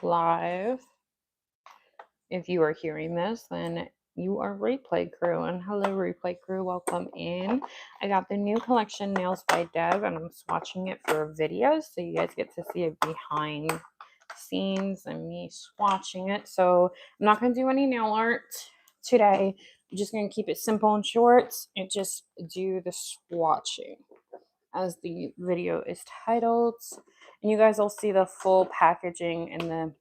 live. If you are hearing this, then you are replay crew. And hello, replay crew. Welcome in. I got the new collection, Nails by Dev, and I'm swatching it for a video. So you guys get to see it behind scenes and me swatching it. So I'm not going to do any nail art today. I'm just going to keep it simple and short and just do the swatching as the video is titled. And you guys will see the full packaging in the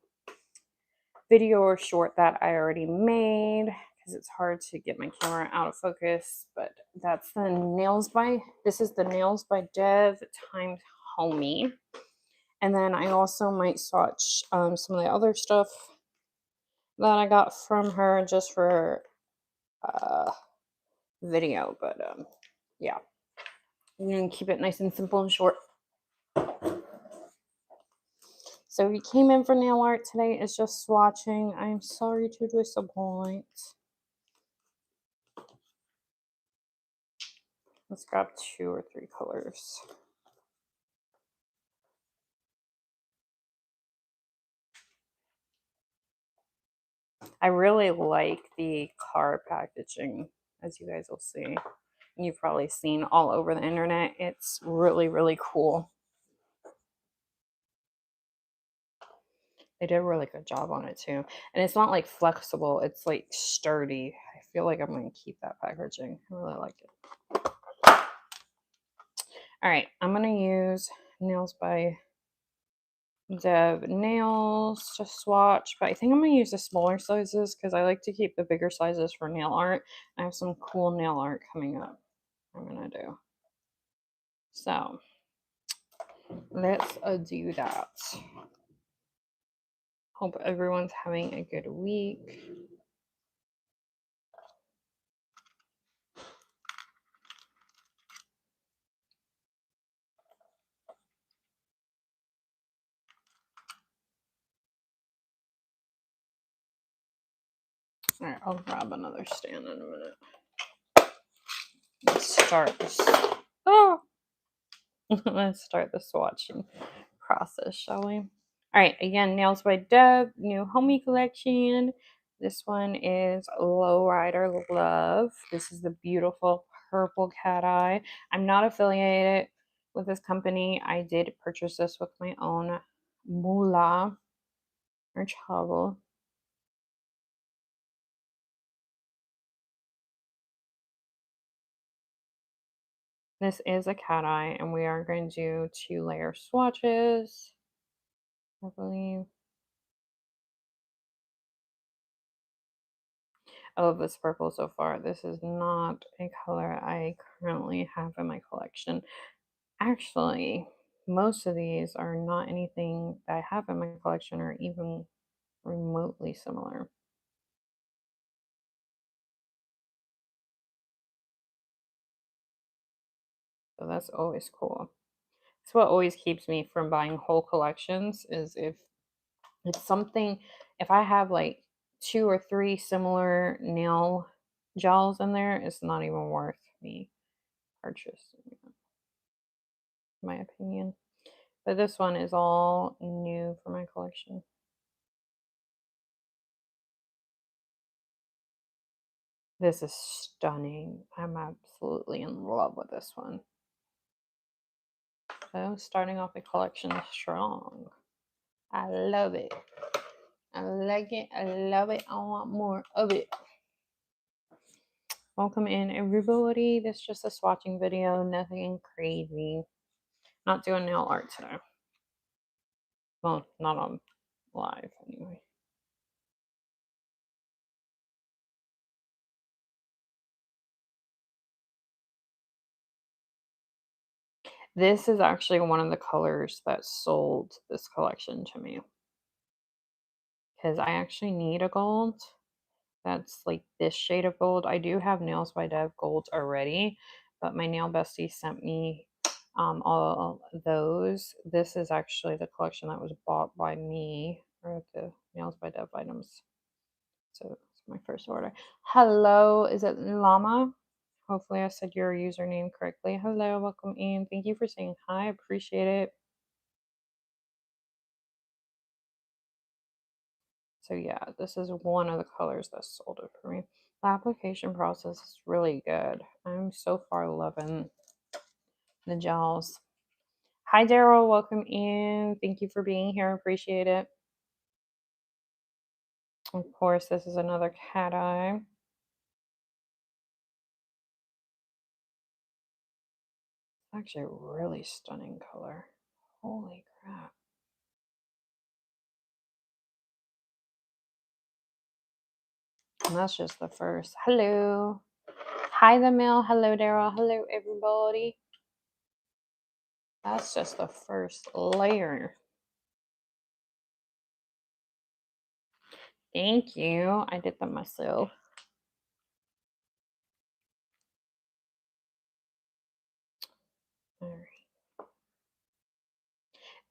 video or short that I already made because it's hard to get my camera out of focus. But that's the this is the Nails by Dev times Homie. And then I also might swatch some of the other stuff that I got from her just for video. But yeah, I'm going to keep it nice and simple and short. So if you came in for nail art today, it's just swatching. I'm sorry to disappoint. Let's grab 2 or 3 colors. I really like the card packaging, as you guys will see. You've probably seen all over the internet. It's really, really cool. They did a really good job on it too. And it's not like flexible, it's like sturdy. I feel like I'm going to keep that packaging. I really like it. All right, I'm going to use Nails by Dev nails to swatch, but I think I'm going to use the smaller sizes because I like to keep the bigger sizes for nail art. I have some cool nail art coming up I'm going to do. So let's do that. Hope everyone's having a good week. All right, I'll grab another stand in a minute. Let's start this. Oh, let's start the swatching process, shall we? All right, again, Nails by Deb, new homie collection. This one is Lowrider Love. This is the beautiful purple cat eye. I'm not affiliated with this company. I did purchase this with my own moolah or travel. This is a cat eye, and we are going to do 2-layer swatches, I believe. I love this purple so far. This is not a color I currently have in my collection. Actually, most of these are not anything that I have in my collection or even remotely similar. So that's always cool. It's what always keeps me from buying whole collections is if it's something, if I have like 2 or 3 similar nail gels in there, it's not even worth me purchasing, in my opinion. But this one is all new for my collection. This is stunning. I'm absolutely in love with this one. So starting off the collection strong. I love it. I like it. I love it. I want more of it. Welcome in, everybody. This is just a swatching video. Nothing crazy. Not doing nail art today. Well, not on live anyway. This is actually one of the colors that sold this collection to me. Because I actually need a gold. That's like this shade of gold. I do have Nails by Dev gold already, but my nail bestie sent me all those. This is actually the collection that was bought by me, or the Nails by Dev items. So it's my first order. Hello, is it Llama? Hopefully I said your username correctly. Hello, welcome in. Thank you for saying hi. Appreciate it. So yeah, this is one of the colors that sold it for me. The application process is really good. I'm so far loving the gels. Hi, Daryl. Welcome in. Thank you for being here. Appreciate it. Of course, this is another cat eye. It's actually a really stunning color. Holy crap. And that's just the first. Hello. Hi, the mail. Hello, Daryl. Hello, everybody. That's just the first layer. Thank you. I did them myself. All right.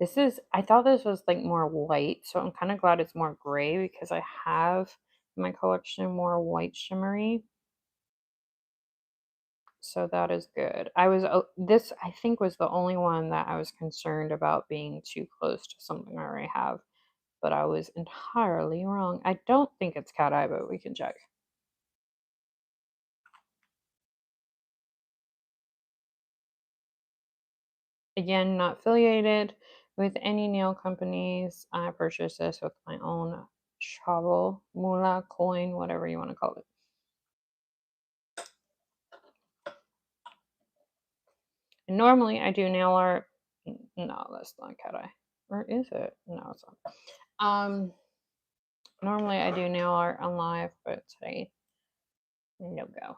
This is, I thought this was like more white, so I'm kind of glad it's more gray because I have in my collection more white shimmery. So that is good. I was, this I think was the only one that I was concerned about being too close to something I already have, but I was entirely wrong. I don't think it's cat eye, but we can check. Again, not affiliated with any nail companies. I purchased this with my own shovel, moolah, coin, whatever you want to call it. And normally I do nail art. No, that's not cat eye. Or is it? No, it's not. Normally I do nail art on live, but today, no go.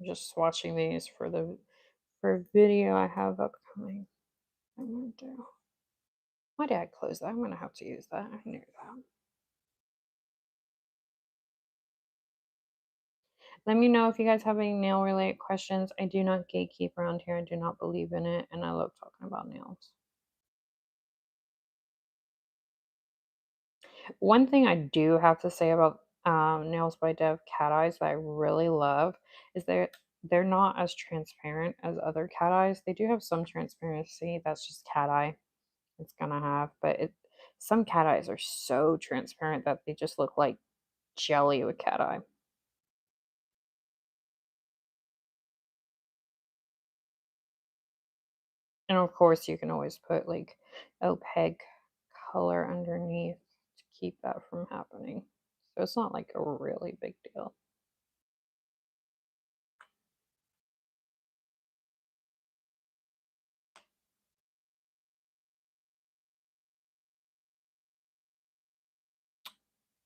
I'm just swatching these for the video I have upcoming. I'm gonna do. Why did I close that? I'm gonna have to use that. I knew that. Let me know if you guys have any nail related questions. I do not gatekeep around here. I do not believe in it, and I love talking about nails. One thing I do have to say about Nails by Dev cat eyes that I really love is they're not as transparent as other cat eyes. They do have some transparency. That's just cat eye. It's gonna have, but some cat eyes are so transparent that they just look like jelly with cat eye. And of course, you can always put like opaque color underneath to keep that from happening. So it's not like a really big deal.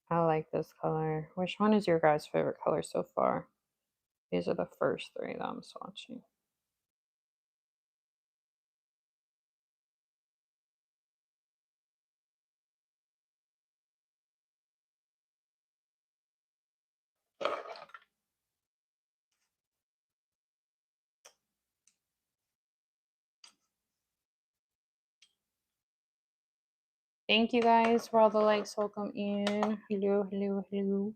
I like this color. Which one is your guys' favorite color so far? These are the first three that I'm swatching. Thank you guys for all the likes. Welcome in. Hello, hello, hello.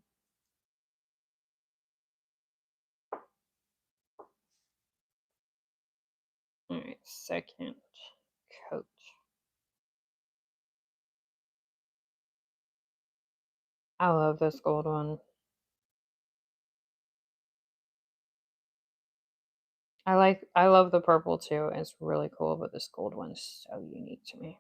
All right, second coat. I love this gold one. I love the purple too. It's really cool, but this gold one is so unique to me.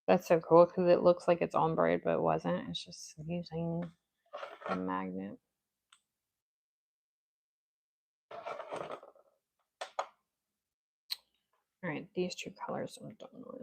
That's so cool because it looks like it's ombre, but it wasn't. It's just using a magnet. All right, these two colors I'm done with.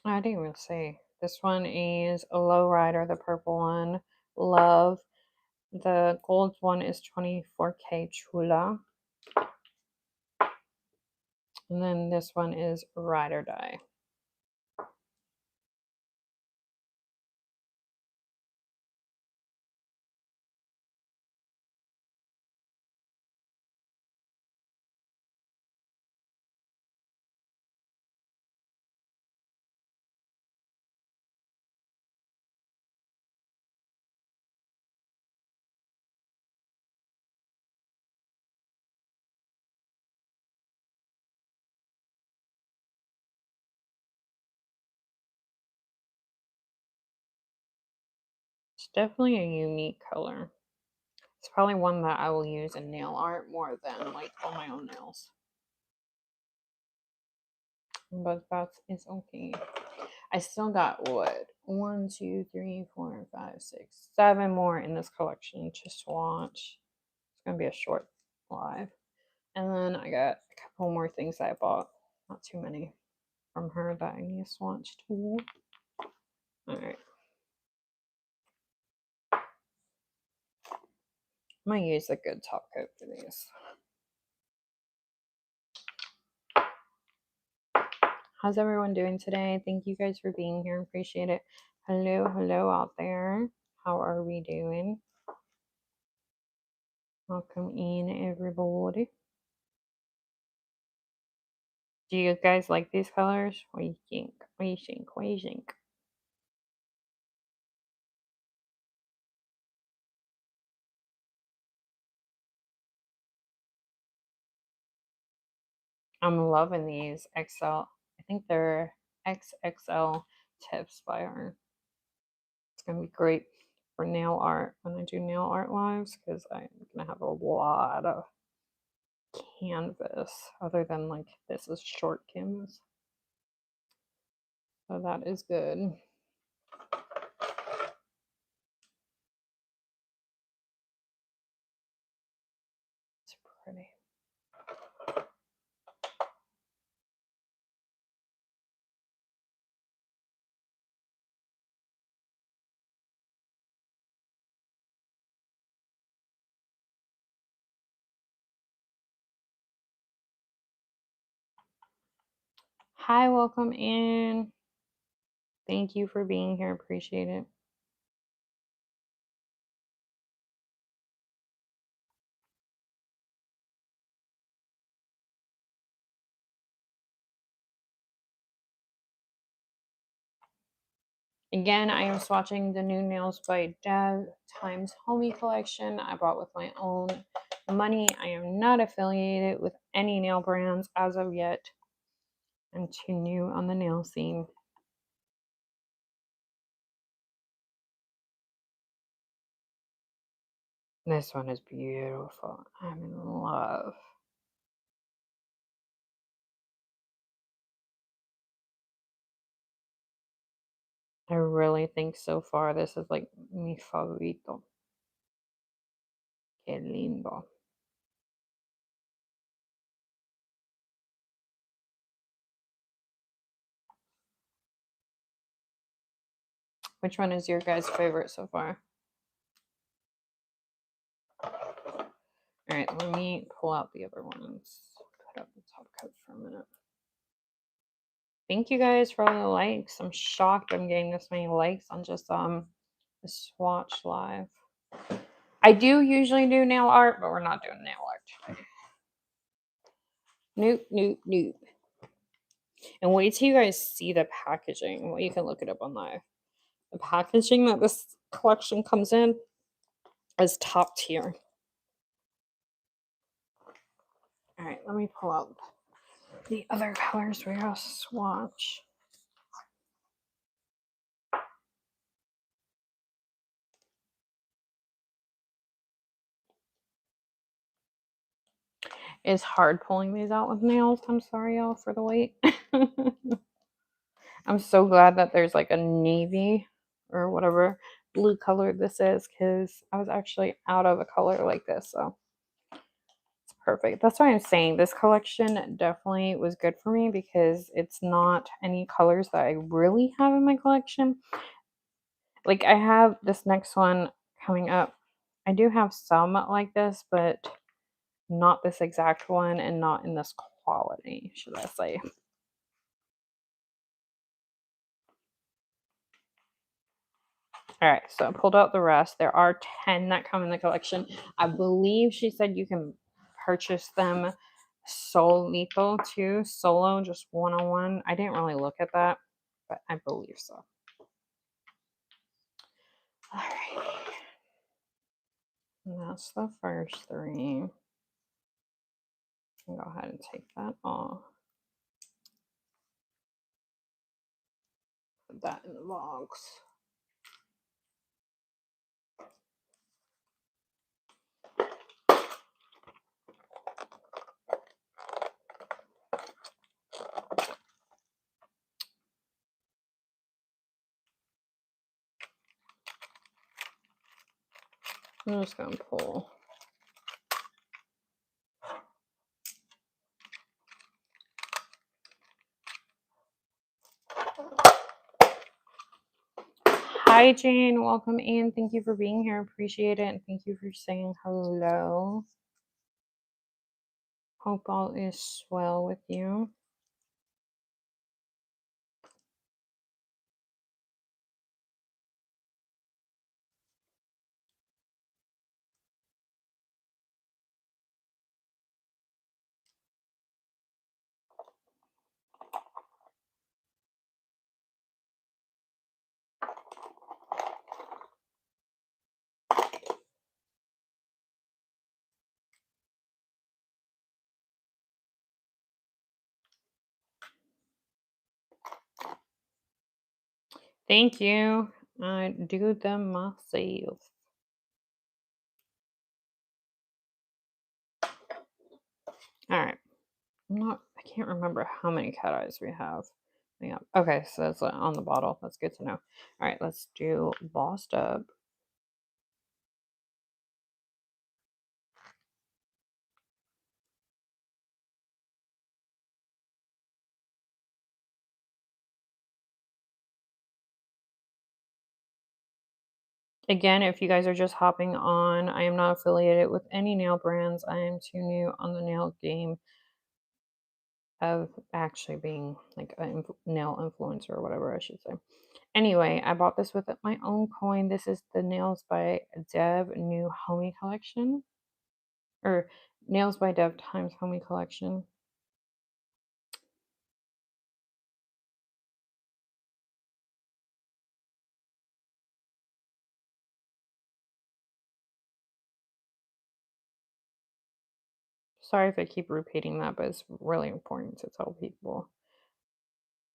I didn't even say. This one is a Lowrider, the purple one. Love. The gold one is 24K Chula. And then this one is Ride or Die. It's definitely a unique color. It's probably one that I will use in nail art more than like on my own nails. But that is okay. I still got what? 1, 2, 3, 4, 5, 6, 7 more in this collection to swatch. It's gonna be a short live. And then I got a couple more things that I bought. Not too many from her that I need a swatch tool. Alright. I'm gonna use a good top coat for these. How's everyone doing today? Thank you guys for being here. Appreciate it. Hello out there. How are we doing? Welcome in, everybody. Do you guys like these colors? What do you think? What do you think? What do you think? I'm loving these XL. I think they're XXL tips by her. It's gonna be great for nail art when I do nail art lives because I'm gonna have a lot of canvas other than like this is short canvas. So that is good. It's pretty. Hi, welcome in. Thank you for being here. Appreciate it. Again, I am swatching the new Nails by Dev times Homie collection I bought with my own money. I am not affiliated with any nail brands as of yet. I'm too new on the nail scene. This one is beautiful. I'm in love. I really think so far this is like mi favorito. Qué lindo. Which one is your guys' favorite so far? All right, let me pull out the other ones. Put up the top coat for a minute. Thank you guys for all the likes. I'm shocked I'm getting this many likes on just the swatch live. I do usually do nail art, but we're not doing nail art today. Nope. And wait till you guys see the packaging. Well, you can look it up online. The packaging that this collection comes in is top tier. All right, let me pull out the other colors we gotta swatch. It's hard pulling these out with nails. I'm sorry, y'all, for the wait. I'm so glad that there's like a navy or whatever blue color this is because I was actually out of a color like this. So it's Perfect. That's why I'm saying this collection definitely was good for me because it's not any colors that I really have in my collection. Like I have this next one coming up. I do have some like this, but not this exact one and not in this quality, should I say. All right, so I pulled out the rest. There are 10 that come in the collection. I believe she said you can purchase them solito too, solo, just one on one. I didn't really look at that, but I believe so. All right, and that's the first three. I'll go ahead and take that off. Put that in the box. I'm just gonna pull. Hi, Jane. Welcome in. Thank you for being here. Appreciate it. And thank you for saying hello. Hope all is well with you. Thank you. I do them myself. All right. I can't remember how many cat eyes we have. Yeah. Okay, so that's on the bottle. That's good to know. All right, let's do Bossed Up. Again, if you guys are just hopping on, I am not affiliated with any nail brands. I am too new on the nail game of actually being like a nail influencer or whatever I should say. Anyway, I bought this with my own coin. This is the Nails by Dev new homie collection, or Nails by Dev times homie collection. Sorry if I keep repeating that, but it's really important to tell people.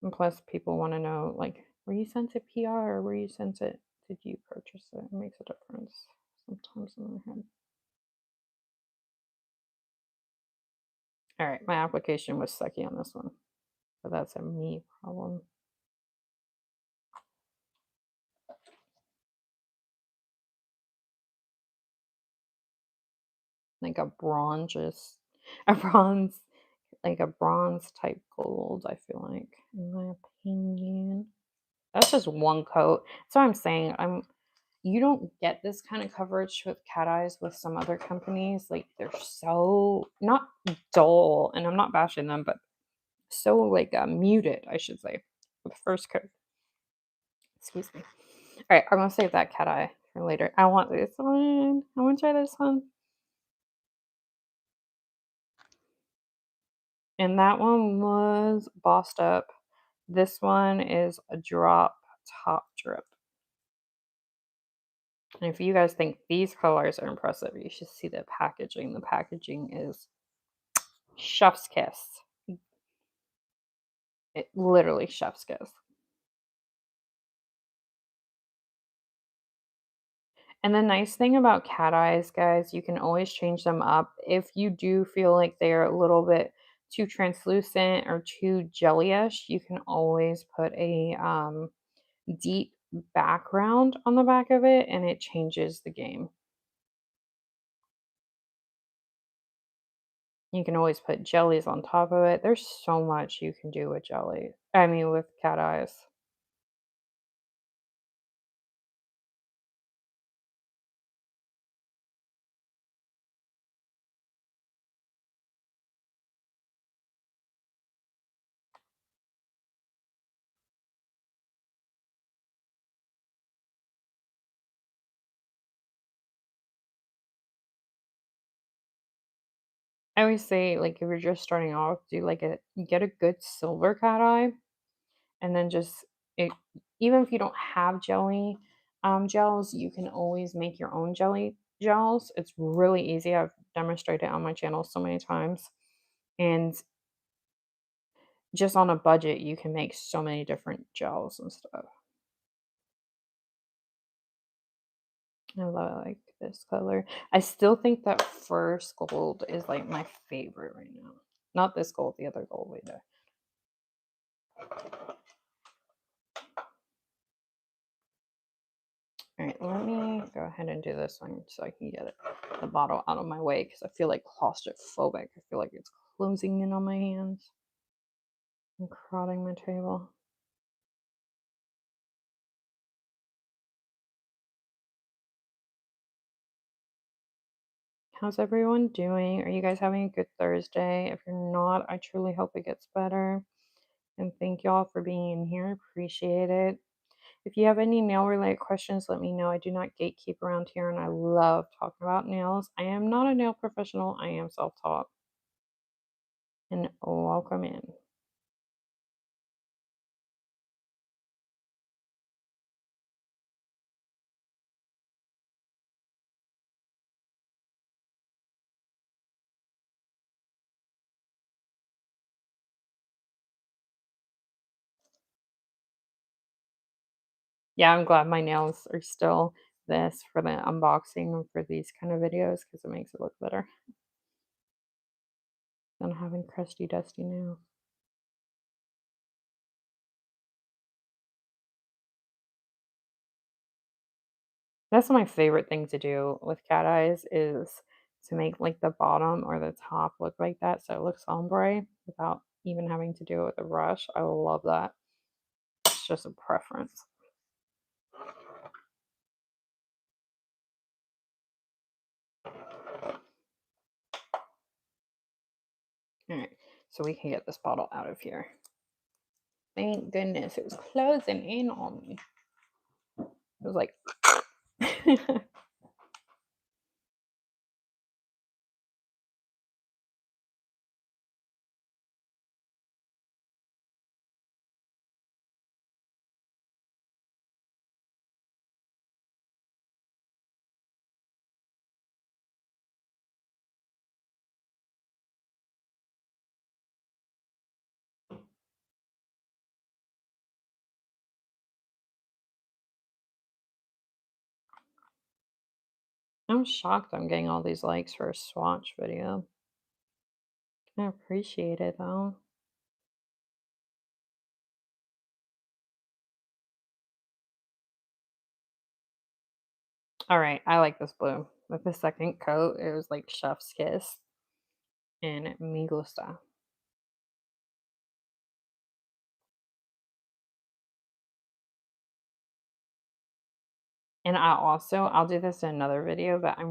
And plus, people want to know, like, were you sent it PR or were you sent it? Did you purchase it? It makes a difference sometimes in my head. All right, my application was sucky on this one, but that's a me problem. Like a bronze, a bronze, like a bronze type gold. I feel like, in my opinion, that's just one coat. That's what I'm saying. You don't get this kind of coverage with cat eyes with some other companies. Like they're so not dull, and I'm not bashing them, but so like muted, I should say, with the first coat. Excuse me. All right, I'm gonna save that cat eye for later. I want this one. I want to try this one. And that one was Bossed Up. This one is a drop top drip. And if you guys think these colors are impressive, you should see the packaging. The packaging is chef's kiss. It literally chef's kiss. And the nice thing about cat eyes, guys, you can always change them up. If you do feel like they're a little bit too translucent or too jellyish, you can always put a deep background on the back of it and it changes the game. You can always put jellies on top of it. There's so much you can do with jelly. I mean, with cat eyes. I always say, like, if you're just starting off, do like a get a good silver cat eye, and then just it, even if you don't have jelly gels, you can always make your own jelly gels. It's really easy. I've demonstrated it on my channel so many times. And just on a budget, you can make so many different gels and stuff. Like this color. I still think that first gold is like my favorite right now. Not this gold, the other gold we did. All right, let me go ahead and do this one so I can get the bottle out of my way because I feel like claustrophobic. I feel like it's closing in on my hands and crowding my table. How's everyone doing? Are you guys having a good Thursday? If you're not, I truly hope it gets better. And thank y'all for being in here. Appreciate it. If you have any nail related questions, let me know. I do not gatekeep around here and I love talking about nails. I am not a nail professional, I am self taught. And welcome in. Yeah, I'm glad my nails are still this for the unboxing and for these kind of videos because it makes it look better than having crusty, dusty nails. That's my favorite thing to do with cat eyes is to make like the bottom or the top look like that so it looks ombre without even having to do it with a brush. I love that. It's just a preference. All right, so we can get this bottle out of here. Thank goodness it was closing in on me. It was like I'm shocked I'm getting all these likes for a swatch video. I appreciate it though. All right, I like this blue. With the second coat, it was like chef's kiss and me gusta. And I'll do this in another video, but I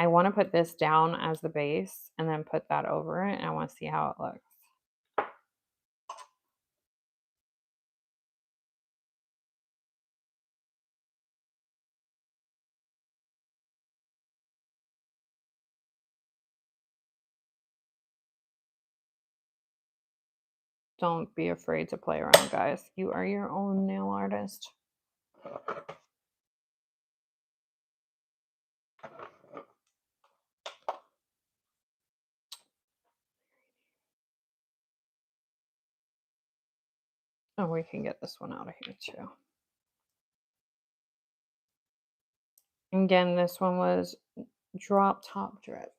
want to put this down as the base and then put that over it and I want to see how it looks. Don't be afraid to play around, guys. You are your own nail artist. Oh, we can get this one out of here too. Again, this one was drop top drip.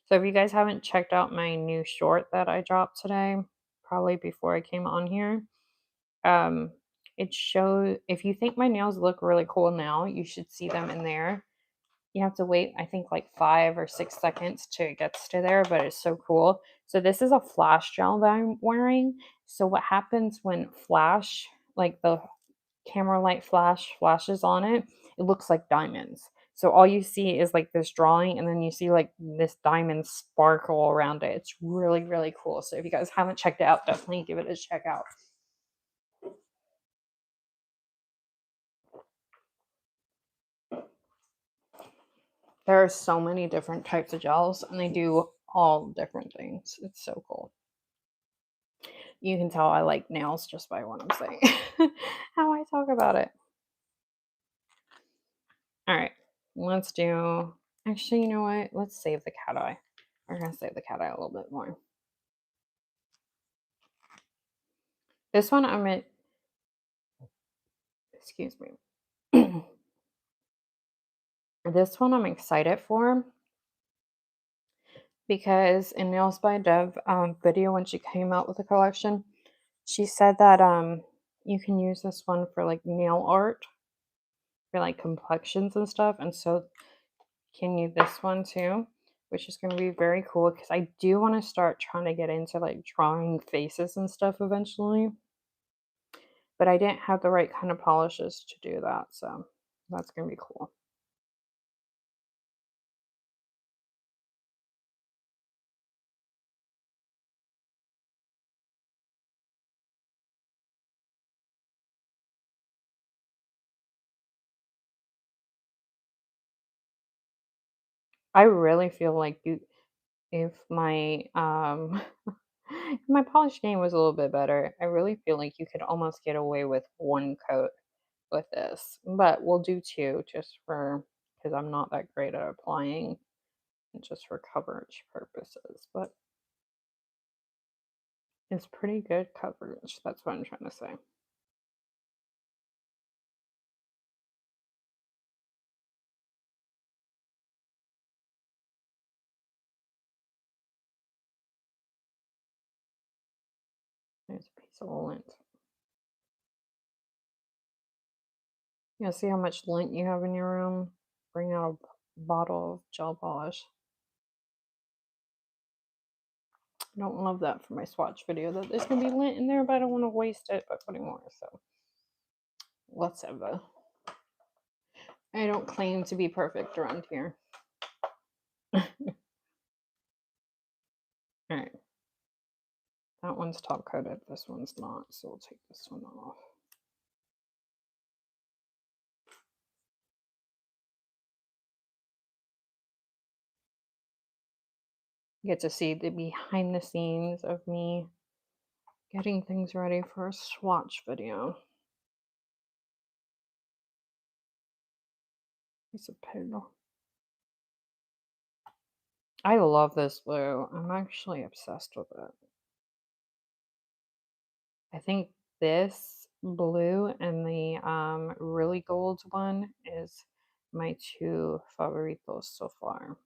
So if you guys haven't checked out my new short that I dropped today, probably before I came on here, um, it shows if you think my nails look really cool now, you should see them in there. You have to wait, I think, like 5 or 6 seconds till it gets to there, but it's so cool. So this is a flash gel that I'm wearing. So what happens when flash, like the camera light flashes on it, it looks like diamonds. So all you see is like this drawing, and then you see like this diamond sparkle around it. It's really, really cool. So if you guys haven't checked it out, definitely give it a check out. There are so many different types of gels, and they do all different things. It's so cool. You can tell I like nails just by what I'm saying, how I talk about it. All right, let's do. Actually, you know what? Let's save the cat eye. We're gonna save the cat eye a little bit more. This one I'm at. Excuse me. This one I'm excited for because in Nails by Dev video when she came out with the collection, she said that you can use this one for like nail art for like complexions and stuff, and so can you this one too, which is going to be very cool because I do want to start trying to get into like drawing faces and stuff eventually, but I didn't have the right kind of polishes to do that, so that's going to be cool. I really feel like you if my if my polish game was a little bit better, I really feel like you could almost get away with one coat with this, but we'll do two just for because I'm not that great at applying just for coverage purposes, but it's pretty good coverage. That's what I'm trying to say. There's a piece of lint. You see how much lint you have in your room? Bring out a bottle of gel polish. I don't love that for my swatch video that there's gonna be lint in there, but I don't want to waste it by putting more. So let's have a. I don't claim to be perfect around here. All right. That one's top coated. This one's not. So we'll take this one off. You get to see the behind the scenes of me getting things ready for a swatch video. Piece of pillow. I love this blue. I'm actually obsessed with it. I think this blue and the really gold one is my two favoritos so far.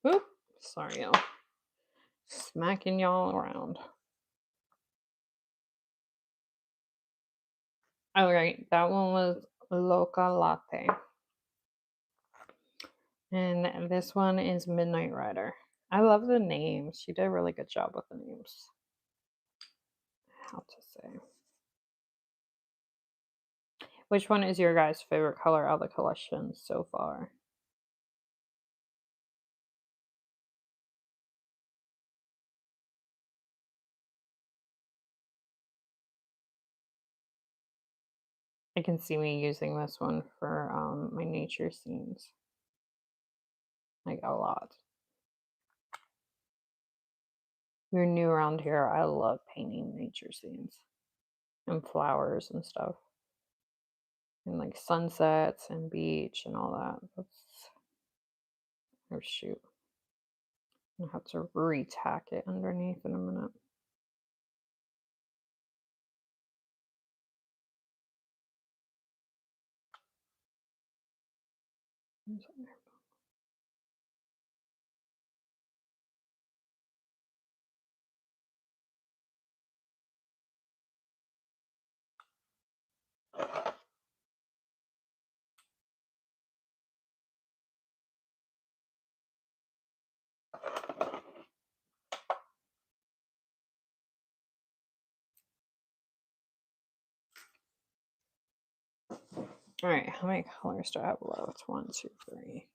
Oop, sorry, y'all. Smacking y'all around. All right, that one was Loca Latte. And this one is Midnight Rider. I love the names. She did a really good job with the names. How to say. Which one is your guys' favorite color out of the collection so far? I can see me using this one for my nature scenes. Like a lot. You're new around here. I love painting nature scenes and flowers and stuff. and like sunsets and beach and all that. Oh shoot. I'll have to retack it underneath in a minute. All right, how many colors do I have left? 1, 2, 3.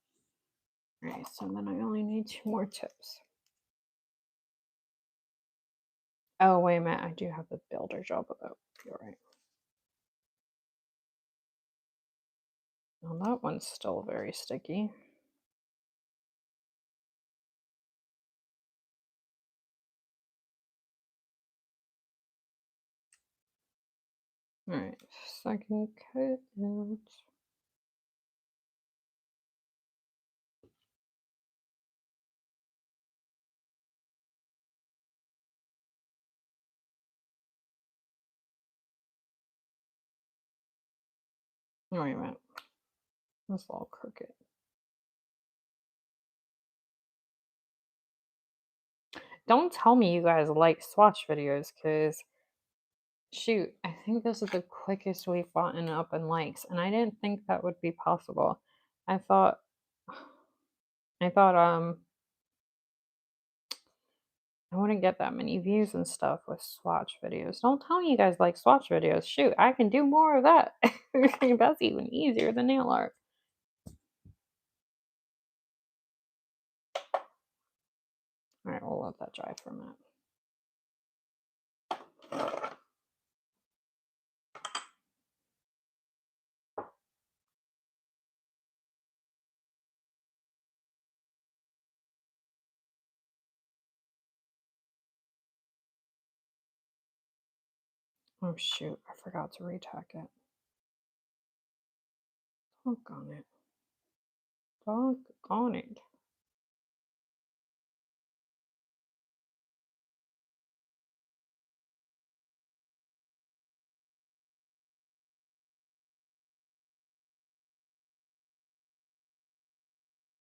All right, so then I only need 2 more tips. Oh, wait a minute. I do have the builder gel, but you're right. Well, that one's still very sticky. All right, second coat. Oh, wait a minute. That's all crooked. Don't tell me you guys like swatch videos, because shoot, I think this is the quickest we've gotten up in likes, and I didn't think that would be possible. I thought I thought I wouldn't get that many views and stuff with swatch videos. Don't tell me you guys like swatch videos. Shoot, I can do more of that. That's even easier than nail art. All right, we'll let that dry for a minute. Oh shoot, I forgot to retack it. Doggone it. Doggone it.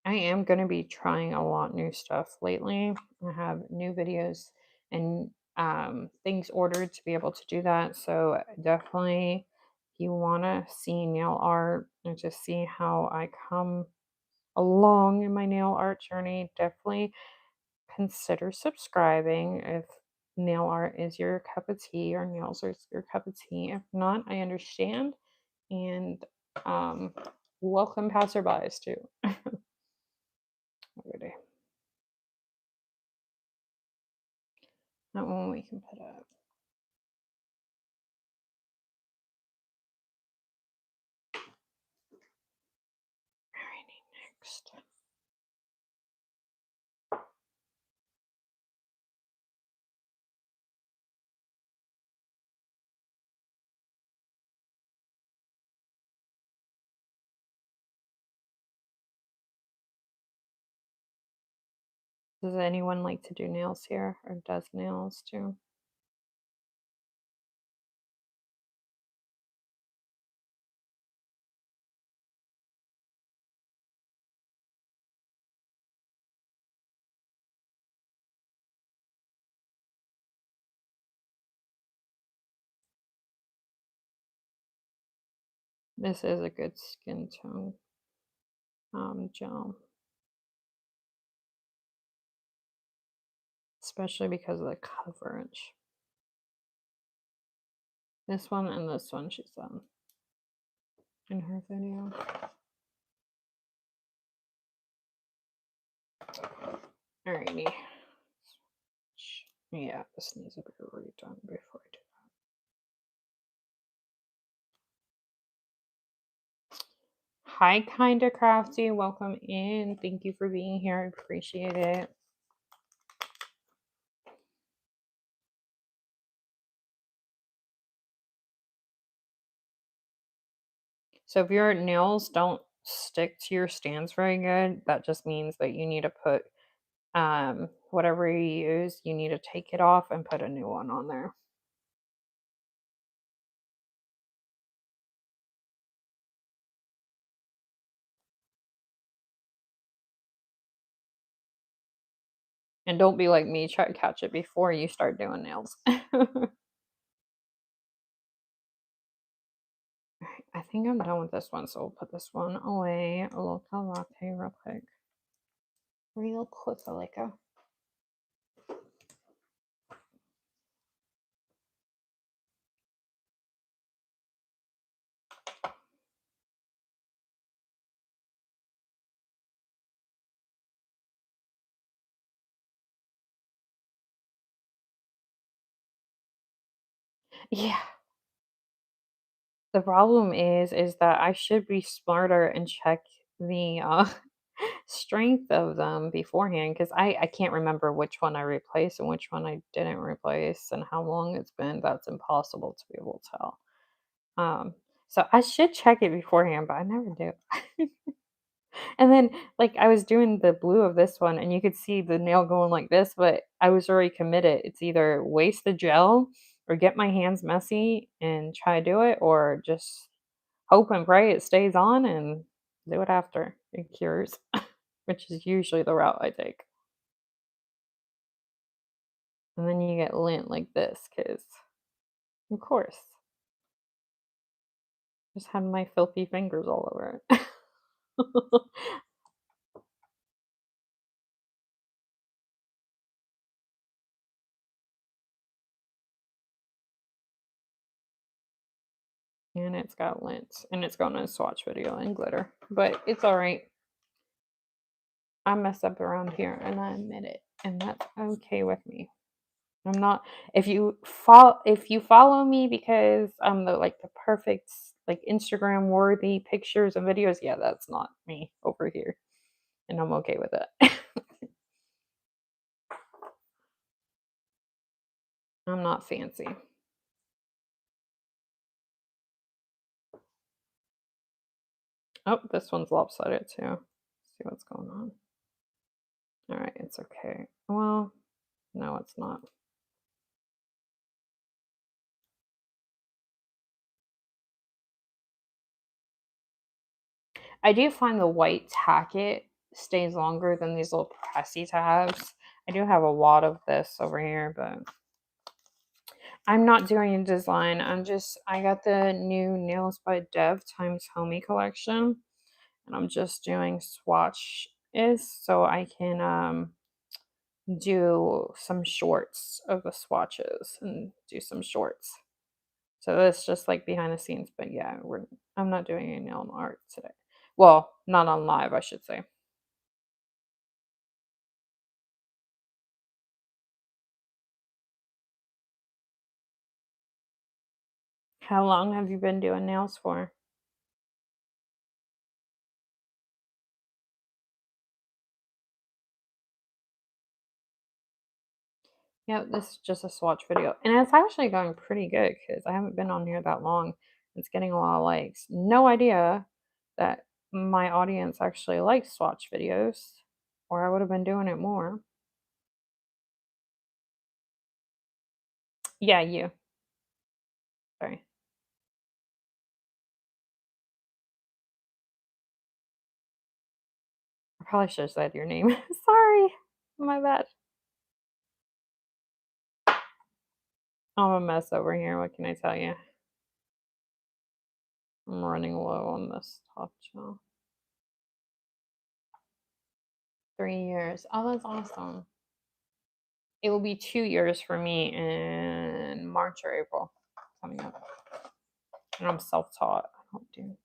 I am going to be trying a lot new stuff lately. I have new videos and things ordered to be able to do that. So definitely, if you want to see nail art and just see how I come along in my nail art journey, definitely consider subscribing if nail art is your cup of tea or nails are your cup of tea. If not, I understand. And um, welcome passerbys too. Already. That one we can put up. Alrighty, next. Does anyone like to do nails here or does nails too? This is a good skin tone gel, especially because of the coverage. This one and this one she's done in her video. Alrighty. Yeah, this needs to be redone before I do that. Hi, Kinda Crafty. Welcome in. Thank you for being here. I appreciate it. So if your nails don't stick to your stands very good, that just means that you need to put whatever you use, you need to take it off and put a new one on there. And don't be like me, try to catch it before you start doing nails. I think I'm done with this one, so we'll put this one away. A little latte real quick. Real quick, Alika. Yeah. The problem is that I should be smarter and check the strength of them beforehand because I can't remember which one I replaced and which one I didn't replace and how long it's been. That's impossible to be able to tell. Um, so I should check it beforehand, but I never do. And then, like, I was doing the blue of this one, and you could see the nail going like this, but I was already committed. It's either waste the gel or get my hands messy and try to do it, or just hope and pray it stays on and do it after it cures, which is usually the route I take. And then you get lint like this, because, of course, just had my filthy fingers all over it. And it's got lint, and it's going to a swatch video and glitter, but it's all right. I mess up around here and I admit it, and that's okay with me. I'm not if you follow me because I'm the like the perfect like Instagram worthy pictures and videos, yeah, that's not me over here. And I'm okay with it. I'm not fancy. Oh, this one's lopsided too. See what's going on. All right, it's okay. Well, no, it's not. I do find the white tacket stays longer than these little pressy tabs. I do have a lot of this over here, but I'm not doing a design. I got the new Nails by Dev times Homey collection, and I'm just doing swatch is so I can do some shorts of the swatches and do some shorts. So that's just like behind the scenes, but yeah, I'm not doing any nail art today. Well, not on live, I should say. How long have you been doing nails for? Yeah, this is just a swatch video. And it's actually going pretty good because I haven't been on here that long. It's getting a lot of likes. No idea that my audience actually likes swatch videos, or I would have been doing it more. Yeah, you. Sorry. I probably should have said your name. Sorry. My bad. I'm a mess over here. What can I tell you? I'm running low on this top shelf. 3 years. Oh, that's awesome. It will be 2 years for me in March or April coming up. And I'm self-taught. I don't do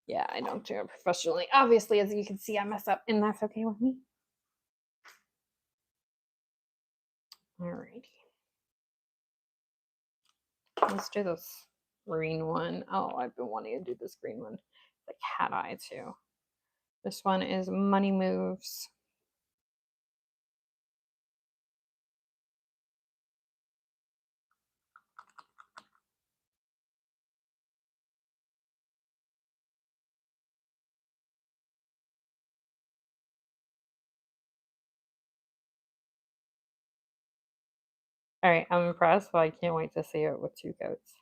yeah, I don't do it professionally. Obviously, as you can see, I mess up, and that's okay with me. Alrighty. Let's do this green one. Oh, I've been wanting to do this green one. Like cat eye too. This one is Money Moves. All right, I'm impressed, but I can't wait to see it with 2 coats.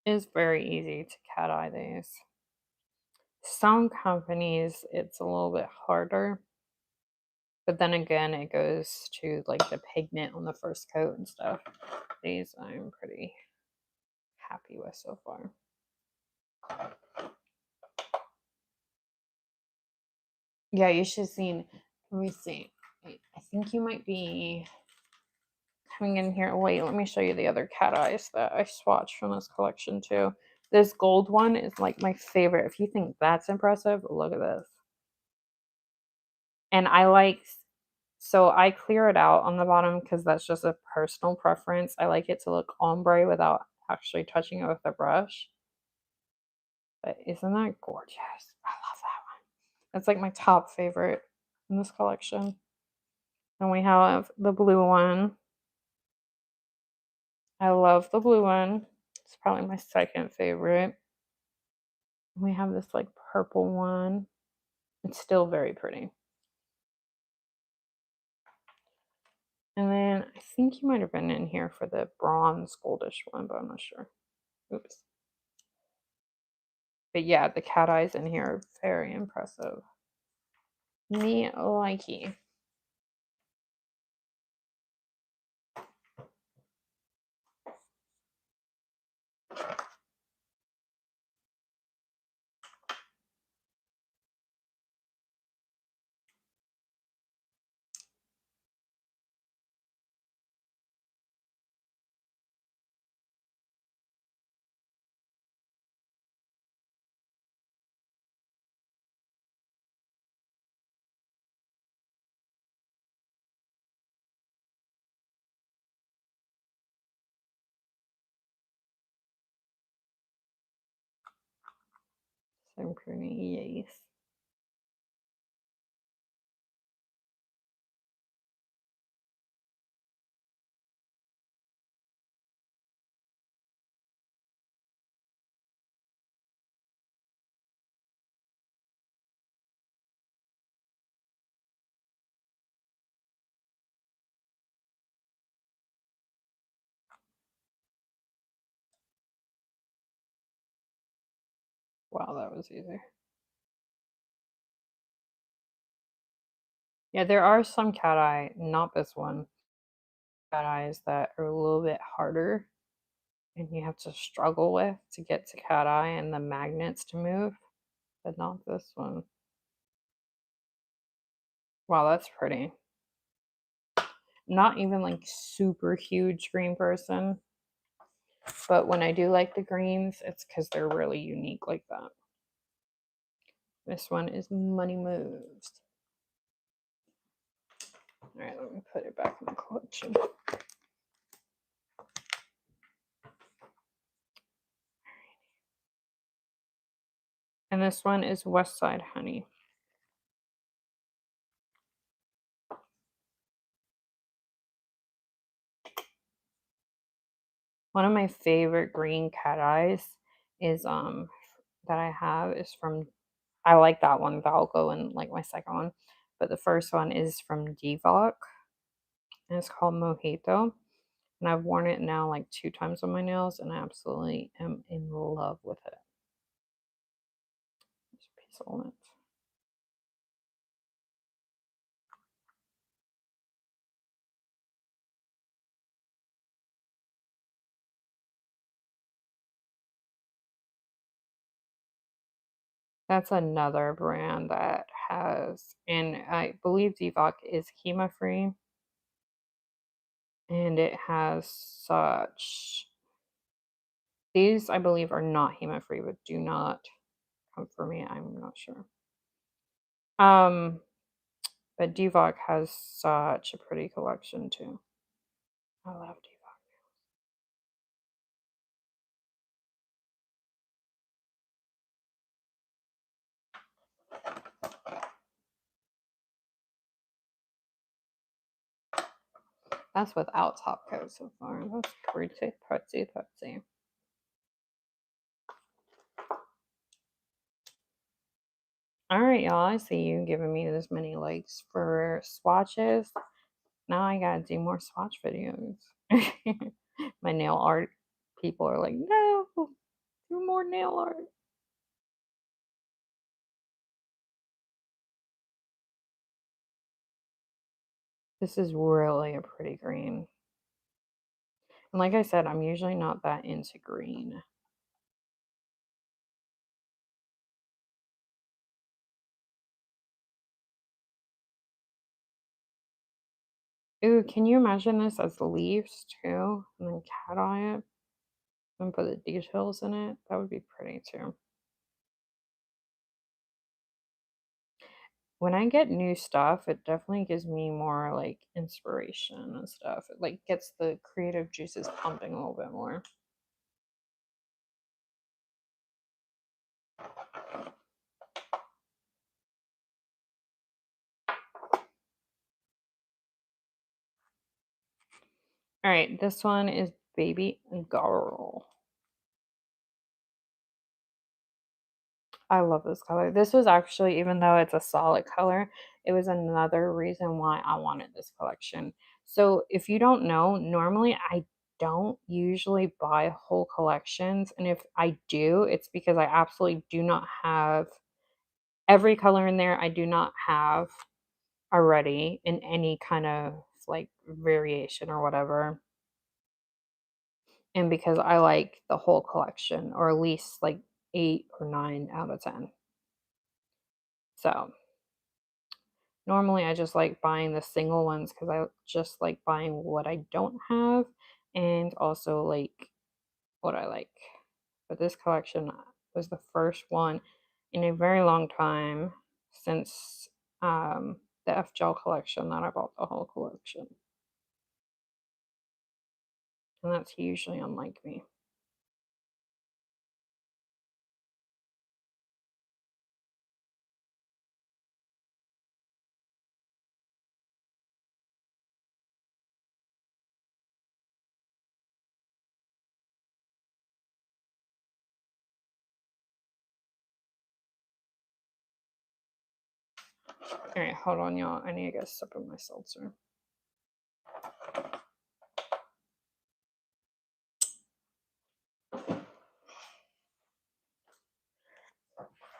It's very easy to cat eye these. Some companies, it's a little bit harder, but then again, it goes to like the pigment on the first coat and stuff. These I'm pretty happy with so far. Yeah, you should have seen. Let me see. Wait, I think you might be coming in here. Wait, let me show you the other cat eyes that I swatched from this collection too. This gold one is like my favorite. If you think that's impressive, look at this. And I like, so I clear it out on the bottom because that's just a personal preference. I like it to look ombre without actually touching it with a brush. But isn't that gorgeous? I love that one. That's like my top favorite in this collection. And we have the blue one. I love the blue one. It's probably my second favorite. We have this like purple one. It's still very pretty. And then I think you might have been in here for the bronze goldish one, but I'm not sure. Oops. But yeah, the cat eyes in here are very impressive. Me likey. So pretty, yes. Wow, that was easy. Yeah, there are some cat eye, not this one, cat eyes that are a little bit harder and you have to struggle with to get to cat eye and the magnets to move, but not this one. Wow, that's pretty. Not even like super huge green person, but when I do like the greens, it's because they're really unique like that. This one is Money Moves. All right, let me put it back in the collection. And this one is West Side Honey. One of my favorite green cat eyes is that I have is from, I like that one. That'll go in like my second one. But the first one is from Divock and it's called Mojito. And I've worn it now like 2 times on my nails and I absolutely am in love with it. There's a piece of lint. That's another brand that has, and I believe Divock is chemo free, and it has such. These I believe are not chemo free, but do not come for me. I'm not sure. Um, But Devok has such a pretty collection too. I love Devok. That's without top coat so far. That's pretty, pretty, pretty. All right, y'all. I see you giving me this many likes for swatches. Now I gotta do more swatch videos. My nail art people are like, no, do more nail art. This is really a pretty green. And like I said, I'm usually not that into green. Ooh, can you imagine this as the leaves too? And then cat eye it and put the details in it? That would be pretty too. When I get new stuff, it definitely gives me more like inspiration and stuff. It like gets the creative juices pumping a little bit more. All right, this one is Baby Girl. I love this color. This was actually, even though it's a solid color, it was another reason why I wanted this collection. So if you don't know, normally I don't usually buy whole collections. And if I do, it's because I absolutely do not have every color in there. I do not have already in any kind of like variation or whatever. And because I like the whole collection, or at least like 8 or 9 out of 10. So normally I just like buying the single ones because I just like buying what I don't have and also like what I like. But this collection was the first one in a very long time since the F Gel collection that I bought the whole collection. And that's usually unlike me. All right, hold on, y'all. I need to get a sip of my seltzer.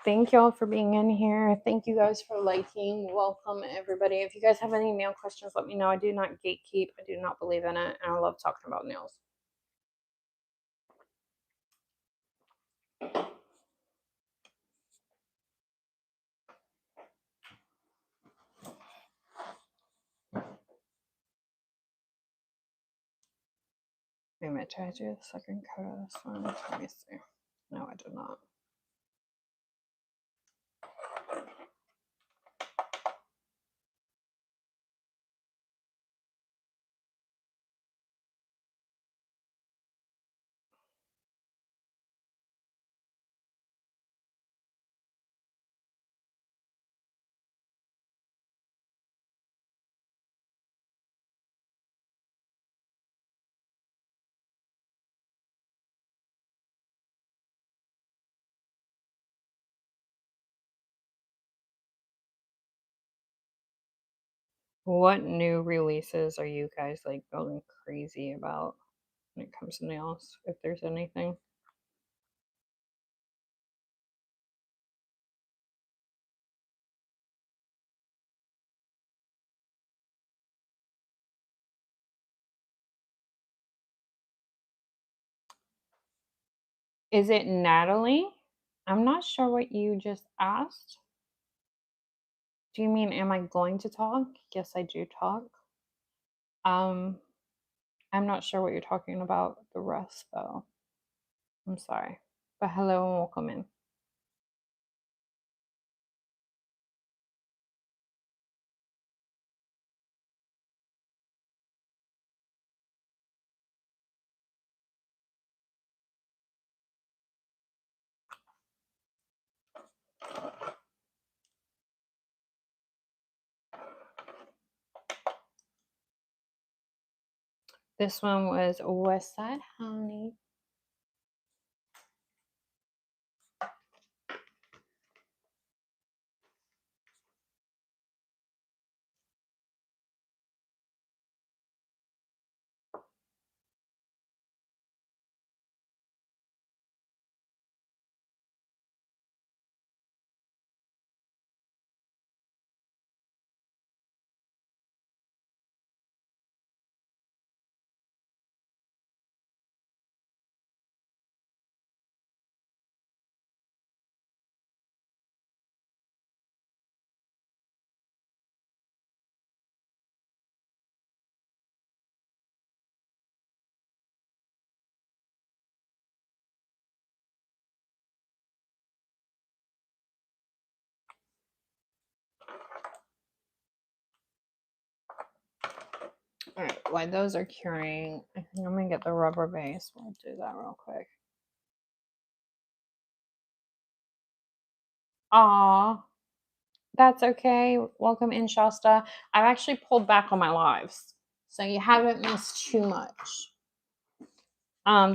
Thank y'all for being in here. Thank you guys for liking. Welcome, everybody. If you guys have any nail questions, let me know. I do not gatekeep. I do not believe in it. And I love talking about nails. Wait a minute, did I do the second coat of this one? Let me see. No, I did not. What new releases are you guys like going crazy about when it comes to nails, if there's anything? Is it Natalie? I'm not sure what you just asked. Do you mean, am I going to talk? Yes, I do talk. Um, I'm not sure what you're talking about the rest though. I'm sorry. But hello and welcome in. This one was West Side Honey. All right, while those are curing, I think I'm gonna get the rubber base. We'll do that real quick. Aw, that's okay. Welcome in, Shasta. I've actually pulled back on my lives, so you haven't missed too much.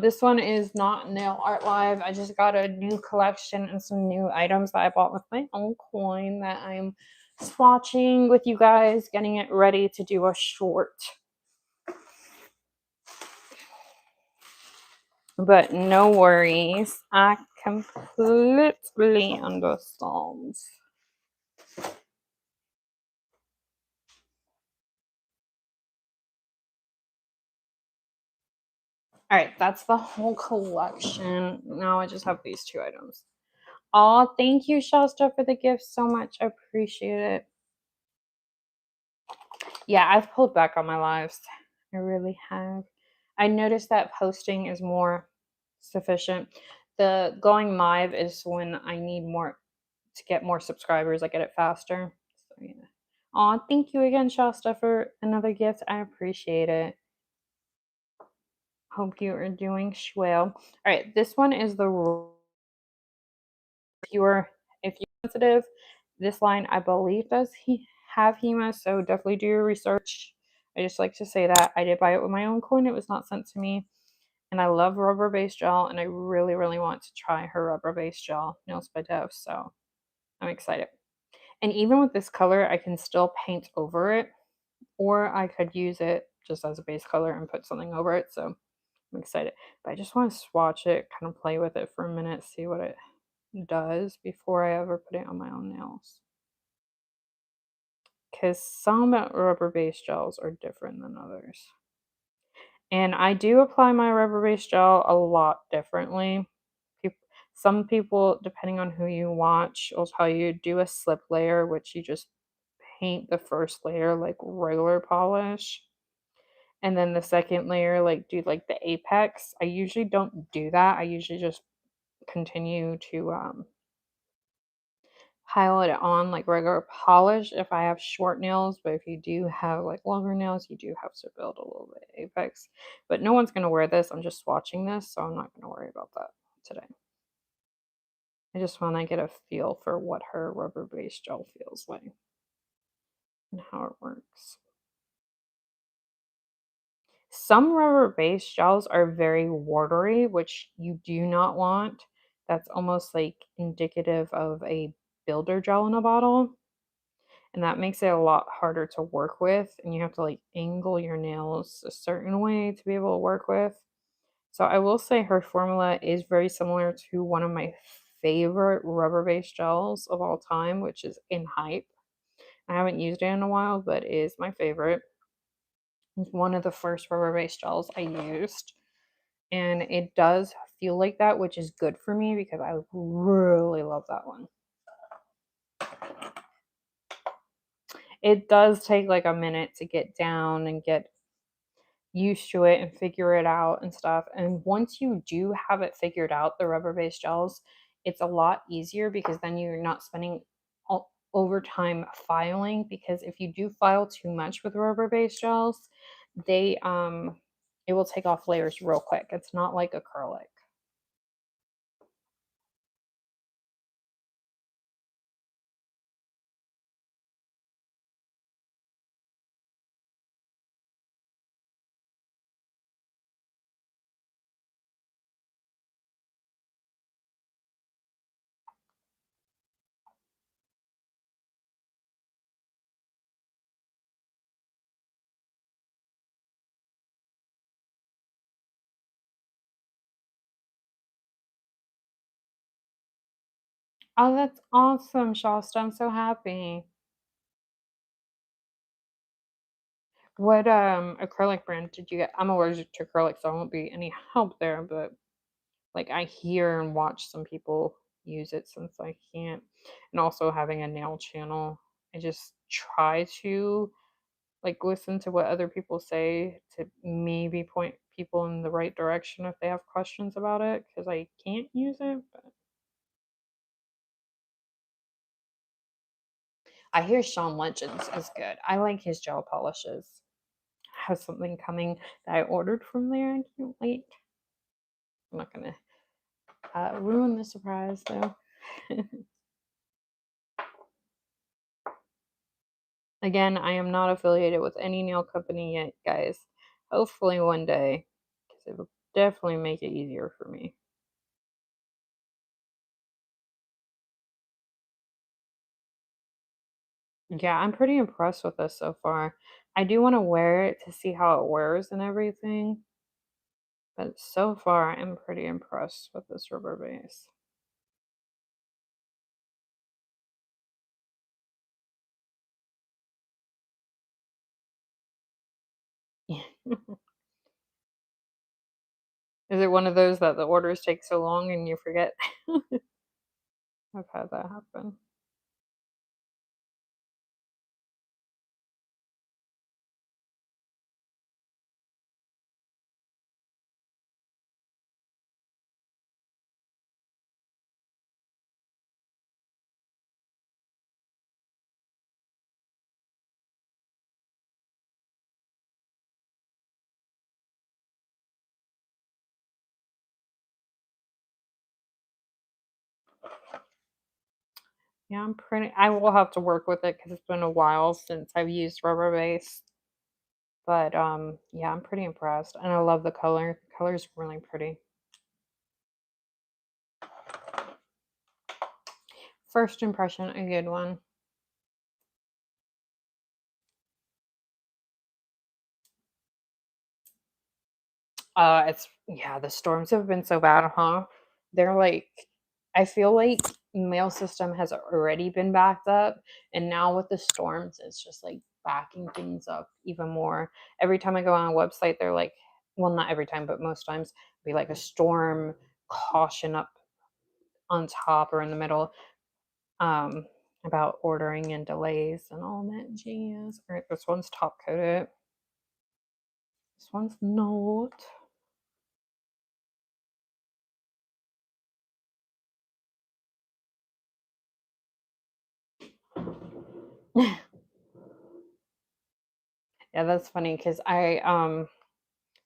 This one is not nail art live. I just got a new collection and some new items that I bought with my own coin that I'm swatching with you guys, getting it ready to do a short. But no worries, I completely understand. All right, that's the whole collection. Now I just have these two items. Oh, thank you, Shasta, for the gift so much. I appreciate it. Yeah, I've pulled back on my lives. I really have. I noticed that posting is more sufficient. The going live is when I need more to get more subscribers. I get it faster. So yeah. Aw, thank you again, Shasta, for another gift. I appreciate it. Hope you are doing well. All right, this one is the if you're sensitive. This line, I believe, does he have HEMA, so definitely do your research. I just like to say that I did buy it with my own coin. It was not sent to me. And I love rubber base gel, and I really, really want to try her rubber base gel nails by Dev. So I'm excited. And even with this color, I can still paint over it, or I could use it just as a base color and put something over it. So I'm excited. But I just want to swatch it, kind of play with it for a minute, see what it does before I ever put it on my own nails. Because some rubber base gels are different than others. And I do apply my rubber base gel a lot differently. Some people, depending on who you watch, will tell you do a slip layer, which you just paint the first layer like regular polish. And then the second layer, like do like the apex. I usually don't do that. I usually just continue to pile it on like regular polish if I have short nails, but if you do have like longer nails, you do have to build a little bit of apex. But no one's gonna wear this. I'm just swatching this, so I'm not gonna worry about that today. I just want to get a feel for what her rubber base gel feels like and how it works. Some rubber base gels are very watery, which you do not want. That's almost like indicative of a builder gel in a bottle. And that makes it a lot harder to work with. And you have to like angle your nails a certain way to be able to work with. So I will say her formula is very similar to one of my favorite rubber base gels of all time, which is In Hype. I haven't used it in a while, but it is my favorite. It's one of the first rubber base gels I used. And it does feel like that, which is good for me because I really love that one. It does take like a minute to get down and get used to it and figure it out and stuff. And once you do have it figured out, the rubber based gels, it's a lot easier because then you're not spending overtime filing. Because if you do file too much with rubber based gels, they it will take off layers real quick. It's not like acrylic. Oh, that's awesome, Shasta. I'm so happy. What acrylic brand did you get? I'm allergic to acrylic, so I won't be any help there, but like I hear and watch some people use it since I can't. And also having a nail channel, I just try to like listen to what other people say to maybe point people in the right direction if they have questions about it because I can't use it. But I hear Sean Legends is good. I like his gel polishes. I have something coming that I ordered from there. I can't wait. I'm not gonna ruin the surprise though. Again, I am not affiliated with any nail company yet, guys. Hopefully one day, because it will definitely make it easier for me. Yeah, I'm pretty impressed with this so far. I do want to wear it to see how it wears and everything, but so far I'm pretty impressed with this rubber base. Is it one of those that the orders take so long and you forget? I've had that happen. Yeah, I will have to work with it because it's been a while since I've used rubber base. But yeah, I'm pretty impressed. And I love the color. The color is really pretty. First impression, a good one. It's yeah, the storms have been so bad, huh? They're like I feel like mail system has already been backed up, and now with the storms, it's just like backing things up even more. Every time I go on a website, they're like, well, not every time, but most times, be like a storm caution up on top or in the middle, um, about ordering and delays and all that jazz. All right, this one's top coated. This one's not. Yeah, that's funny because I